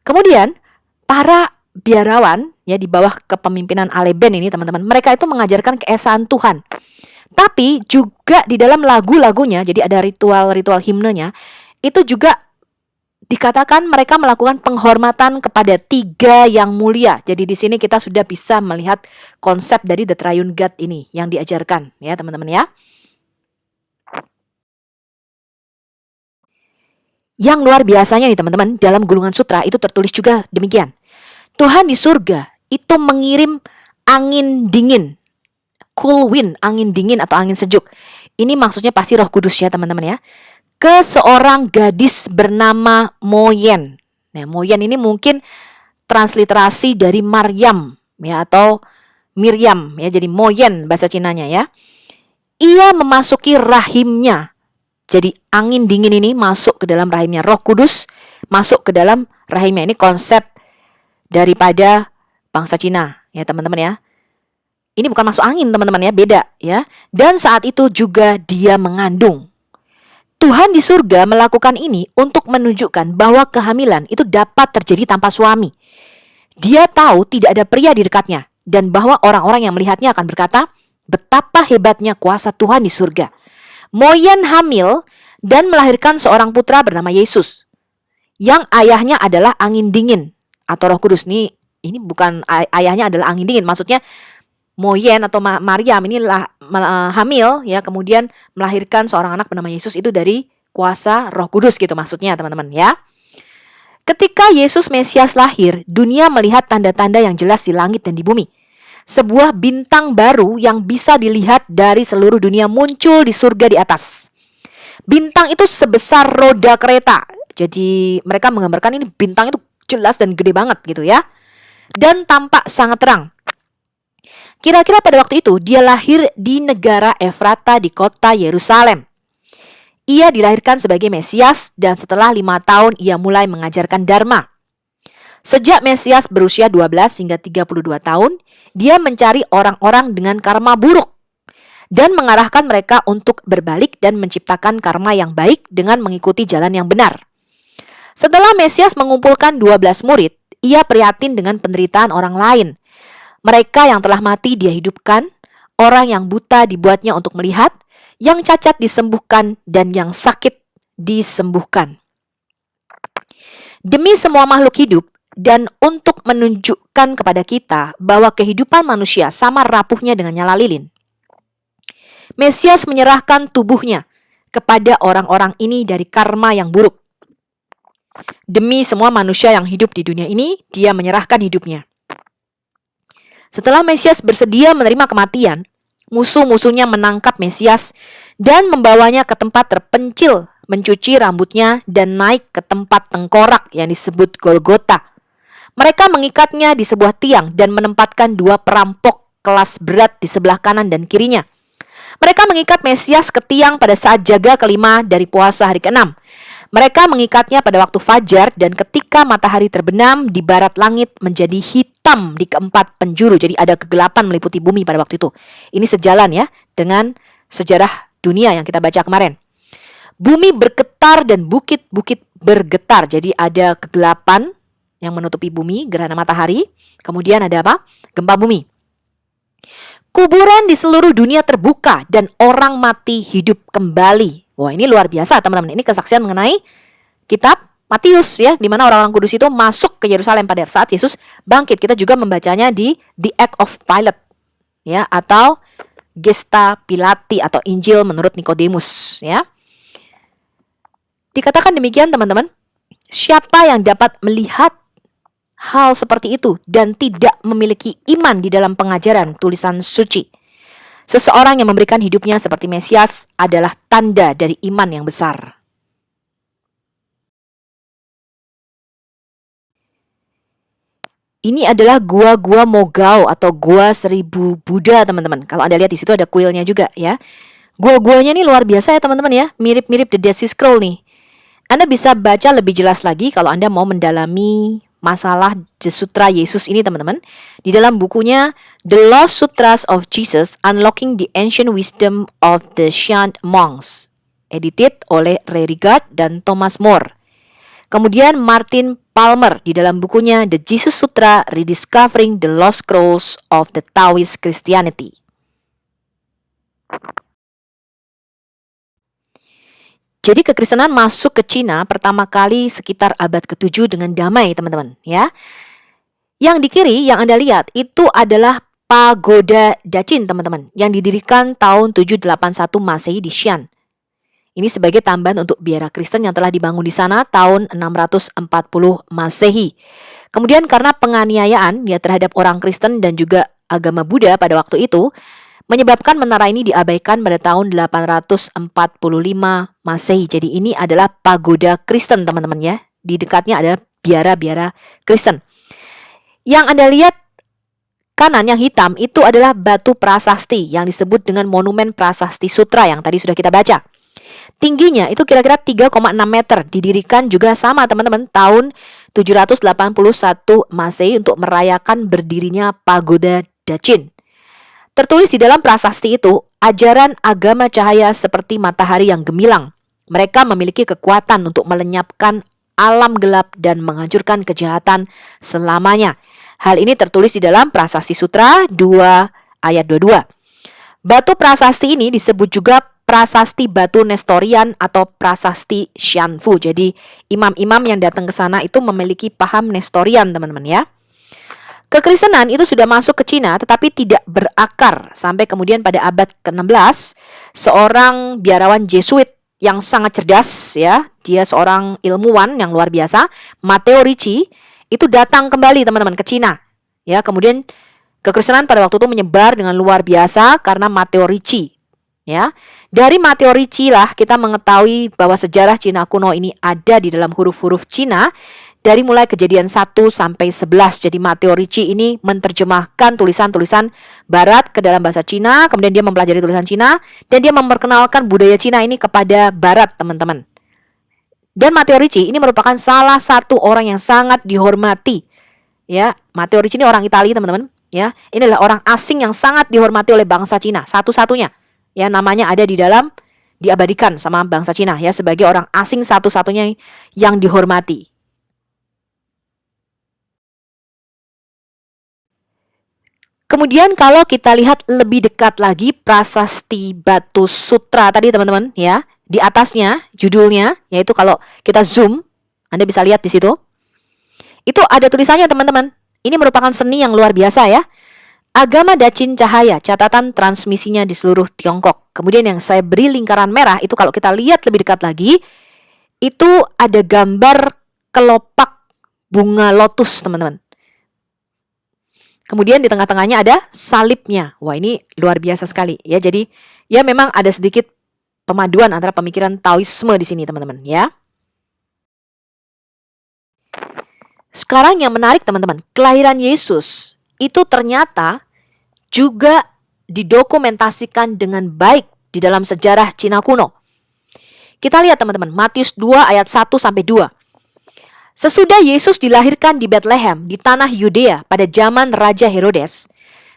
Kemudian para biarawan ya di bawah kepemimpinan Aleben ini teman-teman, mereka itu mengajarkan keesaan Tuhan. Tapi juga di dalam lagu-lagunya, jadi ada ritual-ritual himnenya, itu juga dikatakan mereka melakukan penghormatan kepada 3 yang mulia. Jadi di sini kita sudah bisa melihat konsep dari The Triune God ini yang diajarkan ya teman-teman ya. Yang luar biasanya nih teman-teman, dalam gulungan sutra itu tertulis juga demikian. Tuhan di surga itu mengirim angin dingin, cool wind, angin dingin atau angin sejuk. Ini maksudnya pasti Roh Kudus ya teman-teman ya. Ke seorang gadis bernama Moyen. Nah, Moyen ini mungkin transliterasi dari Maryam ya atau Miriam ya, jadi Moyen bahasa Cinanya ya. Ia memasuki rahimnya. Jadi angin dingin ini masuk ke dalam rahimnya, Roh Kudus masuk ke dalam rahimnya. Ini konsep daripada bangsa Cina ya teman-teman ya. Ini bukan masuk angin teman-teman ya, beda ya. Dan saat itu juga dia mengandung. Tuhan di surga melakukan ini untuk menunjukkan bahwa kehamilan itu dapat terjadi tanpa suami. Dia tahu tidak ada pria di dekatnya dan bahwa orang-orang yang melihatnya akan berkata, betapa hebatnya kuasa Tuhan di surga. Moyen hamil dan melahirkan seorang putra bernama Yesus, yang ayahnya adalah angin dingin atau Roh Kudus. Ini bukan ayahnya adalah angin dingin, maksudnya Moyen atau Maryam inilah hamil ya, kemudian melahirkan seorang anak bernama Yesus itu dari kuasa Roh Kudus gitu maksudnya teman-teman ya. Ketika Yesus Mesias lahir, dunia melihat tanda-tanda yang jelas di langit dan di bumi. Sebuah bintang baru yang bisa dilihat dari seluruh dunia muncul di surga di atas. Bintang itu sebesar roda kereta. Jadi mereka menggambarkan ini bintang itu jelas dan gede banget gitu ya. Dan tampak sangat terang. Kira-kira pada waktu itu dia lahir di negara Efrata di kota Yerusalem. Ia dilahirkan sebagai Mesias dan setelah 5 tahun ia mulai mengajarkan Dharma. Sejak Mesias berusia 12 hingga 32 tahun, dia mencari orang-orang dengan karma buruk dan mengarahkan mereka untuk berbalik dan menciptakan karma yang baik dengan mengikuti jalan yang benar. Setelah Mesias mengumpulkan 12 murid, ia prihatin dengan penderitaan orang lain. Mereka yang telah mati dia hidupkan, orang yang buta dibuatnya untuk melihat, yang cacat disembuhkan, dan yang sakit disembuhkan. Demi semua makhluk hidup dan untuk menunjukkan kepada kita bahwa kehidupan manusia sama rapuhnya dengan nyala lilin, Mesias menyerahkan tubuhnya kepada orang-orang ini dari karma yang buruk. Demi semua manusia yang hidup di dunia ini, dia menyerahkan hidupnya. Setelah Mesias bersedia menerima kematian, musuh-musuhnya menangkap Mesias dan membawanya ke tempat terpencil, mencuci rambutnya dan naik ke tempat tengkorak yang disebut Golgota. Mereka mengikatnya di sebuah tiang dan menempatkan 2 perampok kelas berat di sebelah kanan dan kirinya. Mereka mengikat Mesias ke tiang pada saat jaga kelima dari puasa hari ke-6. Mereka mengikatnya pada waktu fajar dan ketika matahari terbenam di barat langit menjadi hitam di keempat penjuru. Jadi ada kegelapan meliputi bumi pada waktu itu. Ini sejalan ya dengan sejarah dunia yang kita baca kemarin. Bumi bergetar dan bukit-bukit bergetar. Jadi ada kegelapan yang menutupi bumi, gerhana matahari. Kemudian ada apa? Gempa bumi. Kuburan di seluruh dunia terbuka dan orang mati hidup kembali. Wah, ini luar biasa teman-teman. Ini kesaksian mengenai kitab Matius ya, di mana orang-orang kudus itu masuk ke Yerusalem pada saat Yesus bangkit. Kita juga membacanya di The Act of Pilate ya, atau Gesta Pilati atau Injil menurut Nikodemus ya. Dikatakan demikian teman-teman, siapa yang dapat melihat hal seperti itu dan tidak memiliki iman di dalam pengajaran tulisan suci? Seseorang yang memberikan hidupnya seperti Mesias adalah tanda dari iman yang besar. Ini adalah gua-gua Mogao atau gua 1000 Buddha teman-teman. Kalau Anda lihat di situ ada kuilnya juga ya. Gua-guanya ini luar biasa ya teman-teman ya. Mirip-mirip The Dead Sea Scroll nih. Anda bisa baca lebih jelas lagi kalau Anda mau mendalami masalah The Sutra Yesus ini teman-teman. Di dalam bukunya The Lost Sutras of Jesus, Unlocking the Ancient Wisdom of the Shan Monks, edited oleh Ray Rigard dan Thomas More. Kemudian Martin Palmer di dalam bukunya The Jesus Sutra, Rediscovering the Lost Scrolls of the Taoist Christianity. Jadi kekristenan masuk ke Cina pertama kali sekitar abad ke-7 dengan damai teman-teman ya. Yang di kiri yang Anda lihat itu adalah Pagoda Dachin teman-teman, yang didirikan tahun 781 Masehi di Xi'an. Ini sebagai tambahan untuk biara Kristen yang telah dibangun di sana tahun 640 Masehi. Kemudian karena penganiayaan ya terhadap orang Kristen dan juga agama Buddha pada waktu itu, menyebabkan menara ini diabaikan pada tahun 845 Masehi. Jadi ini adalah pagoda Kristen teman-teman ya. Di dekatnya ada biara-biara Kristen. Yang Anda lihat kanan yang hitam itu adalah batu prasasti yang disebut dengan Monumen Prasasti Sutra yang tadi sudah kita baca. Tingginya itu kira-kira 3,6 meter. Didirikan juga sama teman-teman tahun 781 Masehi untuk merayakan berdirinya Pagoda Dachin. Tertulis di dalam prasasti itu, ajaran agama cahaya seperti matahari yang gemilang. Mereka memiliki kekuatan untuk melenyapkan alam gelap dan menghancurkan kejahatan selamanya. Hal ini tertulis di dalam Prasasti Sutra 2 ayat 22. Batu prasasti ini disebut juga prasasti batu Nestorian atau prasasti Xianfu. Jadi imam-imam yang datang ke sana itu memiliki paham Nestorian teman-teman ya. Kekristenan itu sudah masuk ke Cina tetapi tidak berakar sampai kemudian pada abad ke-16 seorang biarawan Jesuit yang sangat cerdas ya, dia seorang ilmuwan yang luar biasa, Matteo Ricci, itu datang kembali teman-teman ke Cina. Ya, kemudian kekristenan pada waktu itu menyebar dengan luar biasa karena Matteo Ricci. Ya, dari Matteo Ricci lah kita mengetahui bahwa sejarah Cina kuno ini ada di dalam huruf-huruf Cina dari mulai Kejadian 1 sampai 11. Jadi Matteo Ricci ini menerjemahkan tulisan-tulisan barat ke dalam bahasa Cina, kemudian dia mempelajari tulisan Cina dan dia memperkenalkan budaya Cina ini kepada barat, teman-teman. Dan Matteo Ricci ini merupakan salah satu orang yang sangat dihormati. Ya, Matteo Ricci ini orang Italia, teman-teman, ya. Ini adalah orang asing yang sangat dihormati oleh bangsa Cina, satu-satunya. Ya, namanya ada di dalam, diabadikan sama bangsa Cina ya sebagai orang asing satu-satunya yang dihormati. Kemudian kalau kita lihat lebih dekat lagi Prasasti Batu Sutra tadi teman-teman ya, di atasnya judulnya, yaitu kalau kita zoom, Anda bisa lihat di situ. Itu ada tulisannya teman-teman. Ini merupakan seni yang luar biasa ya. Agama Dacin Cahaya, catatan transmisinya di seluruh Tiongkok. Kemudian yang saya beri lingkaran merah itu kalau kita lihat lebih dekat lagi, itu ada gambar kelopak bunga lotus teman-teman. Kemudian di tengah-tengahnya ada salibnya. Wah, ini luar biasa sekali ya. Jadi ya memang ada sedikit pemaduan antara pemikiran Taoisme di sini teman-teman ya. Sekarang yang menarik teman-teman, kelahiran Yesus itu ternyata juga didokumentasikan dengan baik di dalam sejarah Cina kuno. Kita lihat teman-teman, Matius 2 ayat 1 sampai 2. Sesudah Yesus dilahirkan di Bethlehem di tanah Yudea pada zaman Raja Herodes,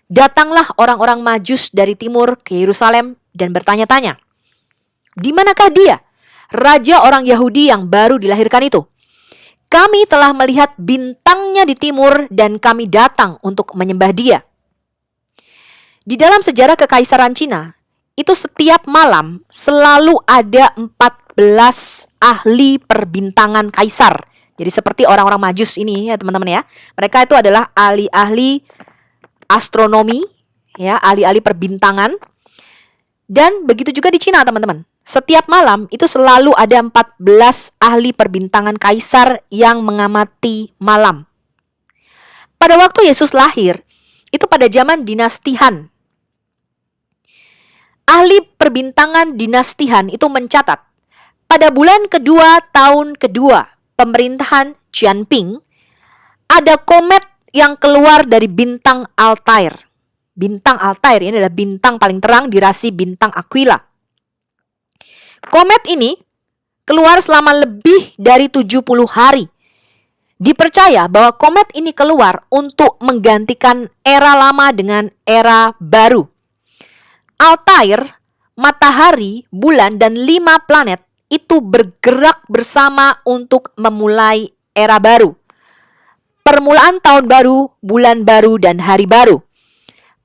datanglah orang-orang Majus dari timur ke Yerusalem dan bertanya-tanya, "Di manakah dia, raja orang Yahudi yang baru dilahirkan itu? Kami telah melihat bintangnya di timur dan kami datang untuk menyembah dia." Di dalam sejarah kekaisaran Cina, itu setiap malam selalu ada 14 ahli perbintangan kaisar. Jadi seperti orang-orang Majus ini ya teman-teman ya. Mereka itu adalah ahli-ahli astronomi, ya, ahli-ahli perbintangan. Dan begitu juga di Cina teman-teman. Setiap malam itu selalu ada 14 ahli perbintangan kaisar yang mengamati malam. Pada waktu Yesus lahir, itu pada zaman dinasti Han. Ahli perbintangan dinasti Han itu mencatat, pada bulan kedua tahun kedua pemerintahan Jianping, ada komet yang keluar dari bintang Altair. Bintang Altair ini adalah bintang paling terang di rasi bintang Aquila. Komet ini keluar selama lebih dari 70 hari. Dipercaya bahwa komet ini keluar untuk menggantikan era lama dengan era baru. Altair, matahari, bulan, dan 5 planet itu bergerak bersama untuk memulai era baru. Permulaan tahun baru, bulan baru, dan hari baru.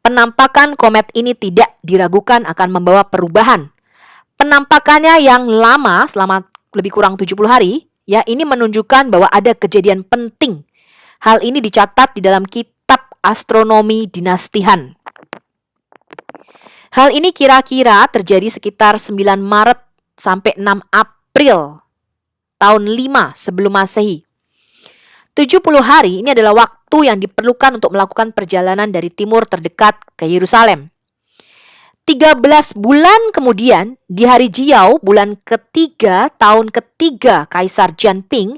Penampakan komet ini tidak diragukan akan membawa perubahan. Penampakannya yang lama selama lebih kurang 70 hari, ya, ini menunjukkan bahwa ada kejadian penting. Hal ini dicatat di dalam kitab astronomi dinasti Han. Hal ini kira-kira terjadi sekitar 9 Maret sampai 6 April tahun 5 sebelum Masehi. 70 hari ini adalah waktu yang diperlukan untuk melakukan perjalanan dari timur terdekat ke Yerusalem. 13 bulan kemudian, di hari Jiao, bulan ketiga, tahun ketiga Kaisar Jianping,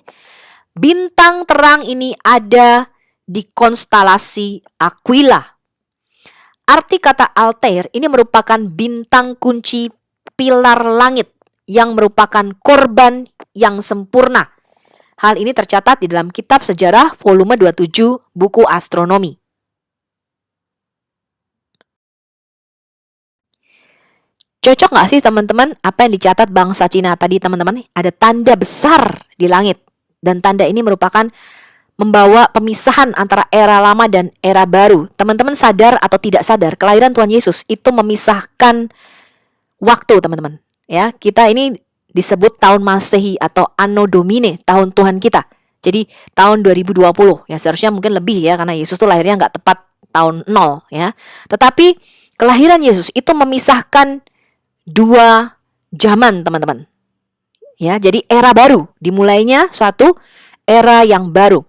bintang terang ini ada di konstelasi Aquila. Arti kata Altair ini merupakan bintang kunci pilar langit yang merupakan korban yang sempurna. Hal ini tercatat di dalam kitab sejarah volume 27 buku astronomi. Cocok nggak sih teman-teman apa yang dicatat bangsa Cina tadi teman-teman? Ada tanda besar di langit. Dan tanda ini merupakan membawa pemisahan antara era lama dan era baru. Teman-teman sadar atau tidak sadar, kelahiran Tuhan Yesus itu memisahkan waktu teman-teman. Ya, kita ini disebut tahun Masehi atau Anno Domini, tahun Tuhan kita. Jadi tahun 2020 ya, seharusnya mungkin lebih ya karena Yesus tuh lahirnya nggak tepat tahun 0 ya. Tetapi kelahiran Yesus itu memisahkan 2 zaman teman-teman. Ya, jadi era baru, dimulainya suatu era yang baru.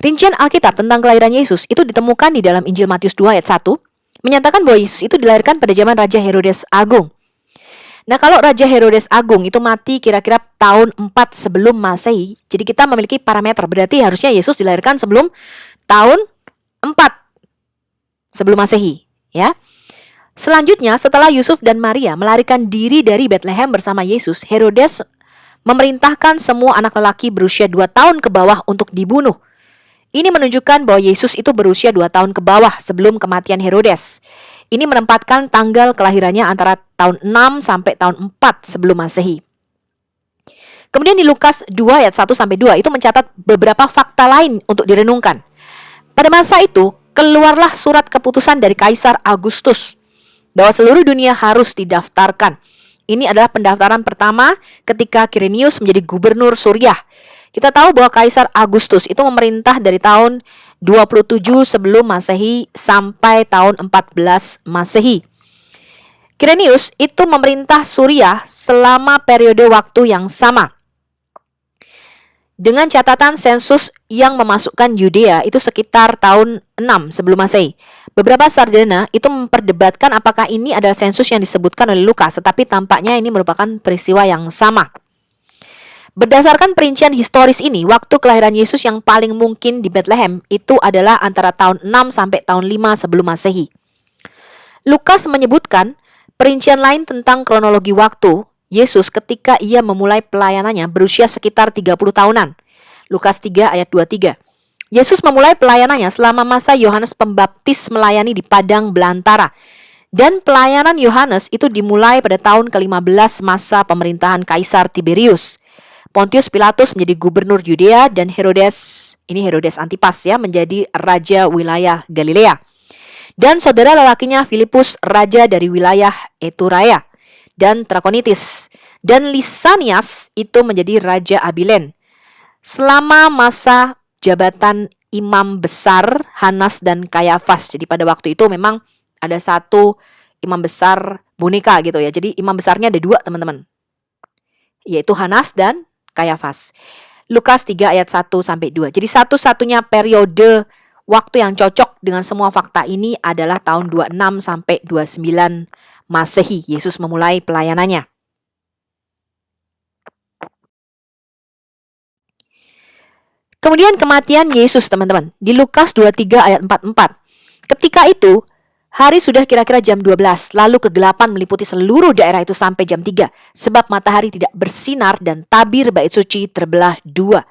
Rincian Alkitab tentang kelahiran Yesus itu ditemukan di dalam Injil Matius 2 ayat 1, menyatakan bahwa Yesus itu dilahirkan pada zaman Raja Herodes Agung. Nah, kalau Raja Herodes Agung itu mati kira-kira tahun 4 sebelum Masehi, jadi kita memiliki parameter, berarti harusnya Yesus dilahirkan sebelum tahun 4 sebelum Masehi, ya. Selanjutnya, setelah Yusuf dan Maria melarikan diri dari Bethlehem bersama Yesus, Herodes memerintahkan semua anak lelaki berusia 2 tahun ke bawah untuk dibunuh. Ini menunjukkan bahwa Yesus itu berusia 2 tahun ke bawah sebelum kematian Herodes. Ini menempatkan tanggal kelahirannya antara tahun 6 sampai tahun 4 sebelum Masehi. Kemudian di Lukas 2 ayat 1 sampai 2 itu mencatat beberapa fakta lain untuk direnungkan. Pada masa itu, keluarlah surat keputusan dari Kaisar Agustus bahwa seluruh dunia harus didaftarkan. Ini adalah pendaftaran pertama ketika Quirinius menjadi gubernur Suriah. Kita tahu bahwa Kaisar Agustus itu memerintah dari tahun 27 sebelum Masehi sampai tahun 14 Masehi. Quirinius itu memerintah Suriah selama periode waktu yang sama. Dengan catatan sensus yang memasukkan Yudea itu sekitar tahun 6 sebelum Masehi. Beberapa sarjana itu memperdebatkan apakah ini adalah sensus yang disebutkan oleh Lukas, tetapi tampaknya ini merupakan peristiwa yang sama. Berdasarkan perincian historis ini, waktu kelahiran Yesus yang paling mungkin di Bethlehem itu adalah antara tahun 6 sampai tahun 5 sebelum Masehi. Lukas menyebutkan perincian lain tentang kronologi waktu Yesus ketika ia memulai pelayanannya berusia sekitar 30 tahunan. Lukas 3 ayat 23. Yesus memulai pelayanannya selama masa Yohanes Pembaptis melayani di padang belantara. Dan pelayanan Yohanes itu dimulai pada tahun ke-15 masa pemerintahan Kaisar Tiberius. Pontius Pilatus menjadi gubernur Yudea dan Herodes Antipas ya, menjadi raja wilayah Galilea. Dan saudara lelakinya Filipus raja dari wilayah Eturaya dan Trakonitis. Dan Lisanias itu menjadi raja Abilen. Selama masa jabatan imam besar Hanas dan Kayafas. Jadi pada waktu itu memang ada satu imam besar boneka gitu ya. Jadi imam besarnya ada dua teman-teman, yaitu Hanas dan Kayafas. Lukas 3 ayat 1 sampai 2. Jadi satu-satunya periode waktu yang cocok dengan semua fakta ini adalah tahun 26 sampai 29 Masehi. Yesus memulai pelayanannya. Kemudian kematian Yesus, teman-teman. Di Lukas 23 ayat 44. Ketika itu, hari sudah kira-kira jam 12, lalu kegelapan meliputi seluruh daerah itu sampai jam 3, sebab matahari tidak bersinar dan tabir bait suci terbelah dua.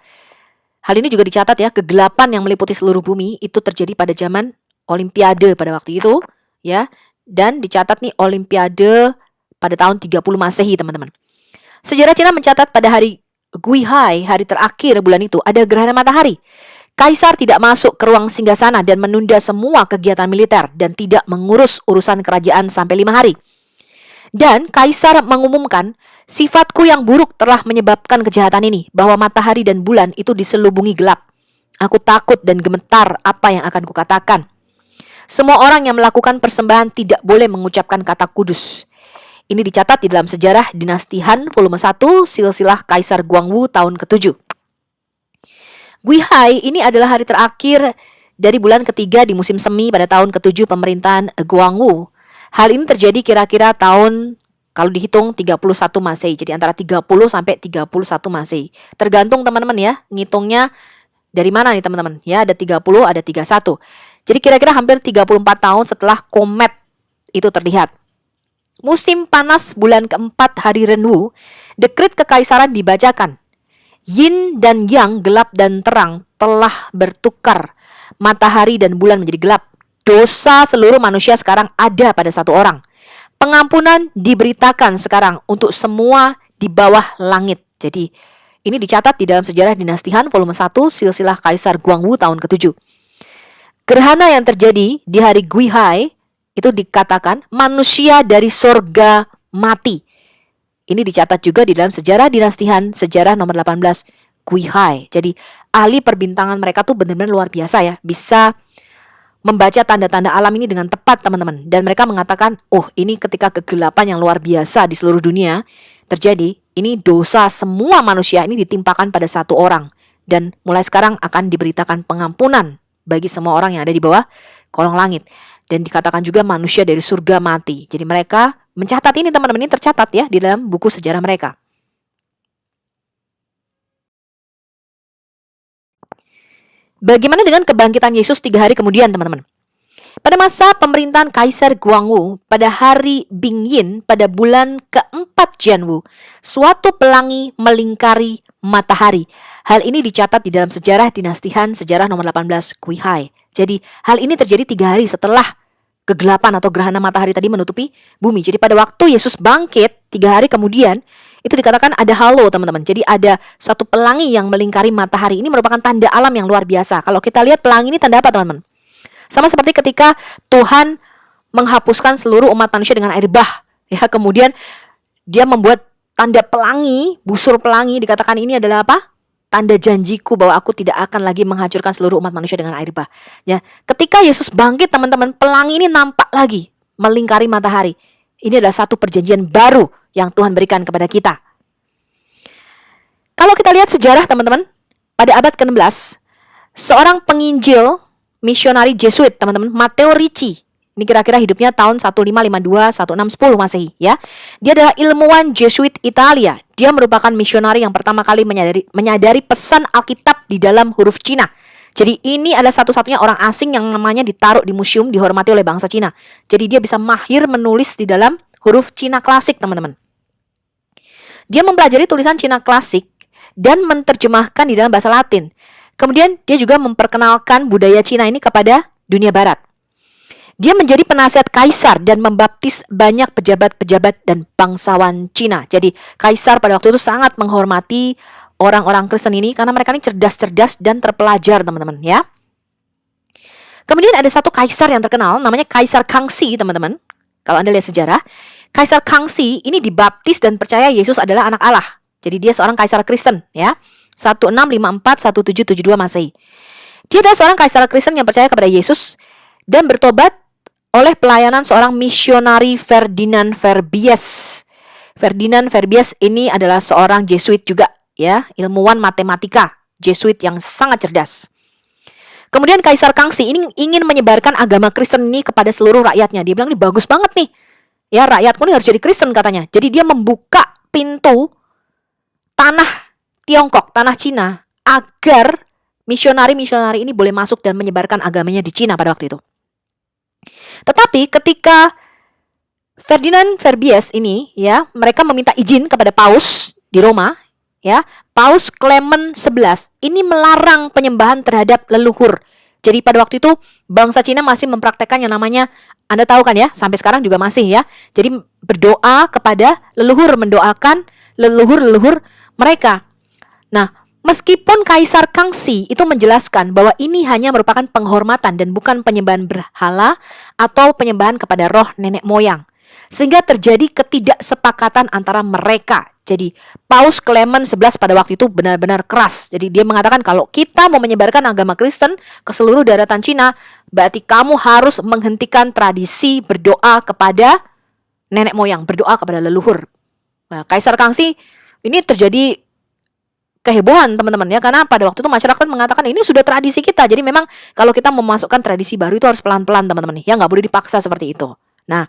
Hal ini juga dicatat ya, kegelapan yang meliputi seluruh bumi itu terjadi pada zaman Olimpiade pada waktu itu, ya. Dan dicatat nih Olimpiade pada tahun 30 Masehi, teman-teman. Sejarah Cina mencatat pada hari Guihai, hari terakhir bulan itu, ada gerhana matahari. Kaisar tidak masuk ke ruang singgasana dan menunda semua kegiatan militer dan tidak mengurus urusan kerajaan sampai 5 hari. Dan Kaisar mengumumkan, sifatku yang buruk telah menyebabkan kejahatan ini, bahwa matahari dan bulan itu diselubungi gelap. Aku takut dan gemetar apa yang akan kukatakan. Semua orang yang melakukan persembahan tidak boleh mengucapkan kata kudus. Ini dicatat di dalam sejarah dinasti Han volume 1 silsilah Kaisar Guangwu tahun ke-7. Guihai ini adalah hari terakhir dari bulan ketiga di musim semi pada tahun ke-7 pemerintahan Guangwu. Hal ini terjadi kira-kira tahun, kalau dihitung 31 Masehi. Jadi antara 30 sampai 31 Masehi. Tergantung teman-teman ya, ngitungnya dari mana nih teman-teman. Ya, ada 30, ada 31. Jadi kira-kira hampir 34 tahun setelah komet itu terlihat. Musim panas bulan keempat hari Renwu, dekret kekaisaran dibacakan. Yin dan Yang, gelap dan terang, telah bertukar. Matahari dan bulan menjadi gelap. Dosa seluruh manusia sekarang ada pada satu orang. Pengampunan diberitakan sekarang untuk semua di bawah langit. Jadi ini dicatat di dalam sejarah dinasti Han volume 1 silsilah Kaisar Guangwu tahun ke-7. Gerhana yang terjadi di hari Guihai itu dikatakan manusia dari sorga mati. Ini dicatat juga di dalam sejarah dinasti Han, sejarah nomor 18, Guihai. Jadi ahli perbintangan mereka tuh benar-benar luar biasa ya. Bisa membaca tanda-tanda alam ini dengan tepat, teman-teman. Dan mereka mengatakan, oh ini ketika kegelapan yang luar biasa di seluruh dunia terjadi, ini dosa semua manusia ini ditimpakan pada satu orang. Dan mulai sekarang akan diberitakan pengampunan bagi semua orang yang ada di bawah kolong langit. Dan dikatakan juga manusia dari surga mati. Jadi mereka mencatat ini, teman-teman, ini tercatat ya di dalam buku sejarah mereka. Bagaimana dengan kebangkitan Yesus 3 hari kemudian, teman-teman? Pada masa pemerintahan Kaisar Guangwu, pada hari Bingyin, pada bulan keempat Janwu, suatu pelangi melingkari matahari. Hal ini dicatat di dalam sejarah dinasti Han, sejarah nomor 18, Guihai. Jadi hal ini terjadi 3 hari setelah kegelapan atau gerhana matahari tadi menutupi bumi. Jadi pada waktu Yesus bangkit 3 hari kemudian, itu dikatakan ada halo teman-teman. Jadi ada suatu pelangi yang melingkari matahari. Ini merupakan tanda alam yang luar biasa. Kalau kita lihat pelangi ini tanda apa teman-teman? Sama seperti ketika Tuhan menghapuskan seluruh umat manusia dengan air bah. Ya, kemudian dia membuat tanda pelangi, busur pelangi, dikatakan ini adalah apa? Tanda janjiku bahwa aku tidak akan lagi menghancurkan seluruh umat manusia dengan air bah. Ya, ketika Yesus bangkit teman-teman, pelangi ini nampak lagi melingkari matahari. Ini adalah satu perjanjian baru yang Tuhan berikan kepada kita. Kalau kita lihat sejarah teman-teman, pada abad ke-16, seorang penginjil misionari Jesuit teman-teman, Matteo Ricci. Ini kira-kira hidupnya tahun 1552, 1610 Masehi ya. Dia adalah ilmuwan Jesuit Italia. Dia merupakan misionari yang pertama kali menyadari pesan Alkitab di dalam huruf Cina. Jadi ini adalah satu-satunya orang asing yang namanya ditaruh di museum, dihormati oleh bangsa Cina. Jadi dia bisa mahir menulis di dalam huruf Cina klasik teman-teman. Dia mempelajari tulisan Cina klasik dan menerjemahkan di dalam bahasa Latin. Kemudian dia juga memperkenalkan budaya Cina ini kepada dunia barat. Dia menjadi penasihat kaisar dan membaptis banyak pejabat-pejabat dan bangsawan Cina. Jadi kaisar pada waktu itu sangat menghormati orang-orang Kristen ini karena mereka ini cerdas-cerdas dan terpelajar teman-teman ya. Kemudian ada satu kaisar yang terkenal namanya Kaisar Kangxi teman-teman. Kalau Anda lihat sejarah, Kaisar Kangxi ini dibaptis dan percaya Yesus adalah anak Allah. Jadi dia seorang kaisar Kristen ya. 1654-1772 Masehi. Dia adalah seorang kaisar Kristen yang percaya kepada Yesus dan bertobat oleh pelayanan seorang misionari Ferdinand Verbies. Ferdinand Verbies ini adalah seorang Jesuit juga ya, ilmuwan matematika, Jesuit yang sangat cerdas. Kemudian Kaisar Kangxi ini ingin menyebarkan agama Kristen ini kepada seluruh rakyatnya. Dia bilang ini bagus banget nih. Ya, rakyatku ini harus jadi Kristen katanya. Jadi dia membuka pintu tanah Tiongkok, tanah Cina agar misionari-misionari ini boleh masuk dan menyebarkan agamanya di Cina pada waktu itu. Tetapi ketika Ferdinand Verbies ini ya, mereka meminta izin kepada Paus di Roma ya, Paus Clement XI ini melarang penyembahan terhadap leluhur. Jadi pada waktu itu bangsa Cina masih mempraktekkan yang namanya, Anda tahu kan ya, sampai sekarang juga masih ya. Jadi berdoa kepada leluhur, mendoakan leluhur-leluhur mereka. Nah, meskipun Kaisar Kangxi itu menjelaskan bahwa ini hanya merupakan penghormatan dan bukan penyembahan berhala atau penyembahan kepada roh nenek moyang, sehingga terjadi ketidaksepakatan antara mereka. Jadi Paus Clement XI pada waktu itu benar-benar keras. Jadi dia mengatakan kalau kita mau menyebarkan agama Kristen ke seluruh daratan Cina, berarti kamu harus menghentikan tradisi berdoa kepada nenek moyang, berdoa kepada leluhur. Nah, Kaisar Kangxi ini terjadi kehebohan teman-teman ya, karena pada waktu itu masyarakat mengatakan ini sudah tradisi kita. Jadi memang kalau kita memasukkan tradisi baru itu harus pelan-pelan teman-teman ya, nggak boleh dipaksa seperti itu. Nah,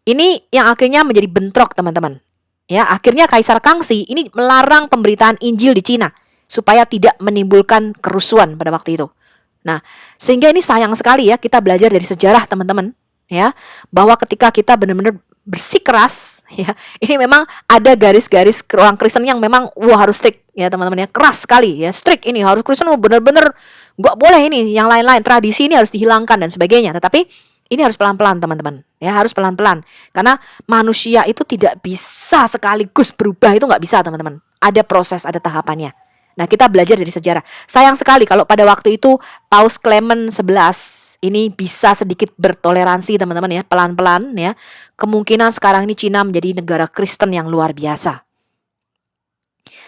ini yang akhirnya menjadi bentrok teman-teman ya. Akhirnya Kaisar Kangxi ini melarang pemberitaan Injil di Cina supaya tidak menimbulkan kerusuhan pada waktu itu. Nah, sehingga ini sayang sekali ya, kita belajar dari sejarah teman-teman ya, bahwa ketika kita benar-benar bersikeras ya, ini memang ada garis-garis orang Kristen yang memang harus strict ya teman-teman ya, keras sekali ya, strict ini harus Kristen benar-benar nggak boleh ini, yang lain-lain tradisi ini harus dihilangkan dan sebagainya. Tetapi ini harus pelan-pelan teman-teman ya, harus pelan-pelan karena manusia itu tidak bisa sekaligus berubah, itu nggak bisa teman-teman, ada proses, ada tahapannya. Nah, kita belajar dari sejarah. Sayang sekali kalau pada waktu itu Paus Clement XI ini bisa sedikit bertoleransi teman-teman ya, pelan-pelan ya. Kemungkinan sekarang ini Cina menjadi negara Kristen yang luar biasa.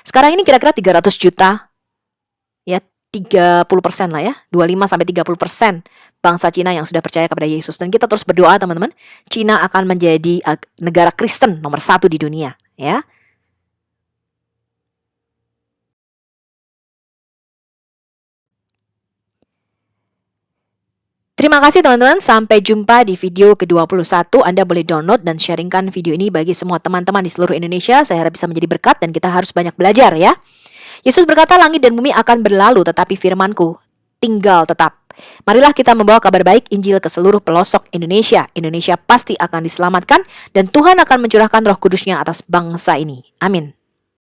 Sekarang ini kira-kira 300 juta ya, 30% lah ya, 25-30% bangsa Cina yang sudah percaya kepada Yesus. Dan kita terus berdoa teman-teman, Cina akan menjadi negara Kristen nomor 1 di dunia ya. Terima kasih teman-teman, sampai jumpa di video ke-21. Anda boleh download dan sharingkan video ini bagi semua teman-teman di seluruh Indonesia. Saya harap bisa menjadi berkat dan kita harus banyak belajar ya. Yesus berkata, langit dan bumi akan berlalu tetapi firman-Ku tinggal tetap. Marilah kita membawa kabar baik Injil ke seluruh pelosok Indonesia. Indonesia pasti akan diselamatkan dan Tuhan akan mencurahkan Roh Kudus-Nya atas bangsa ini. Amin.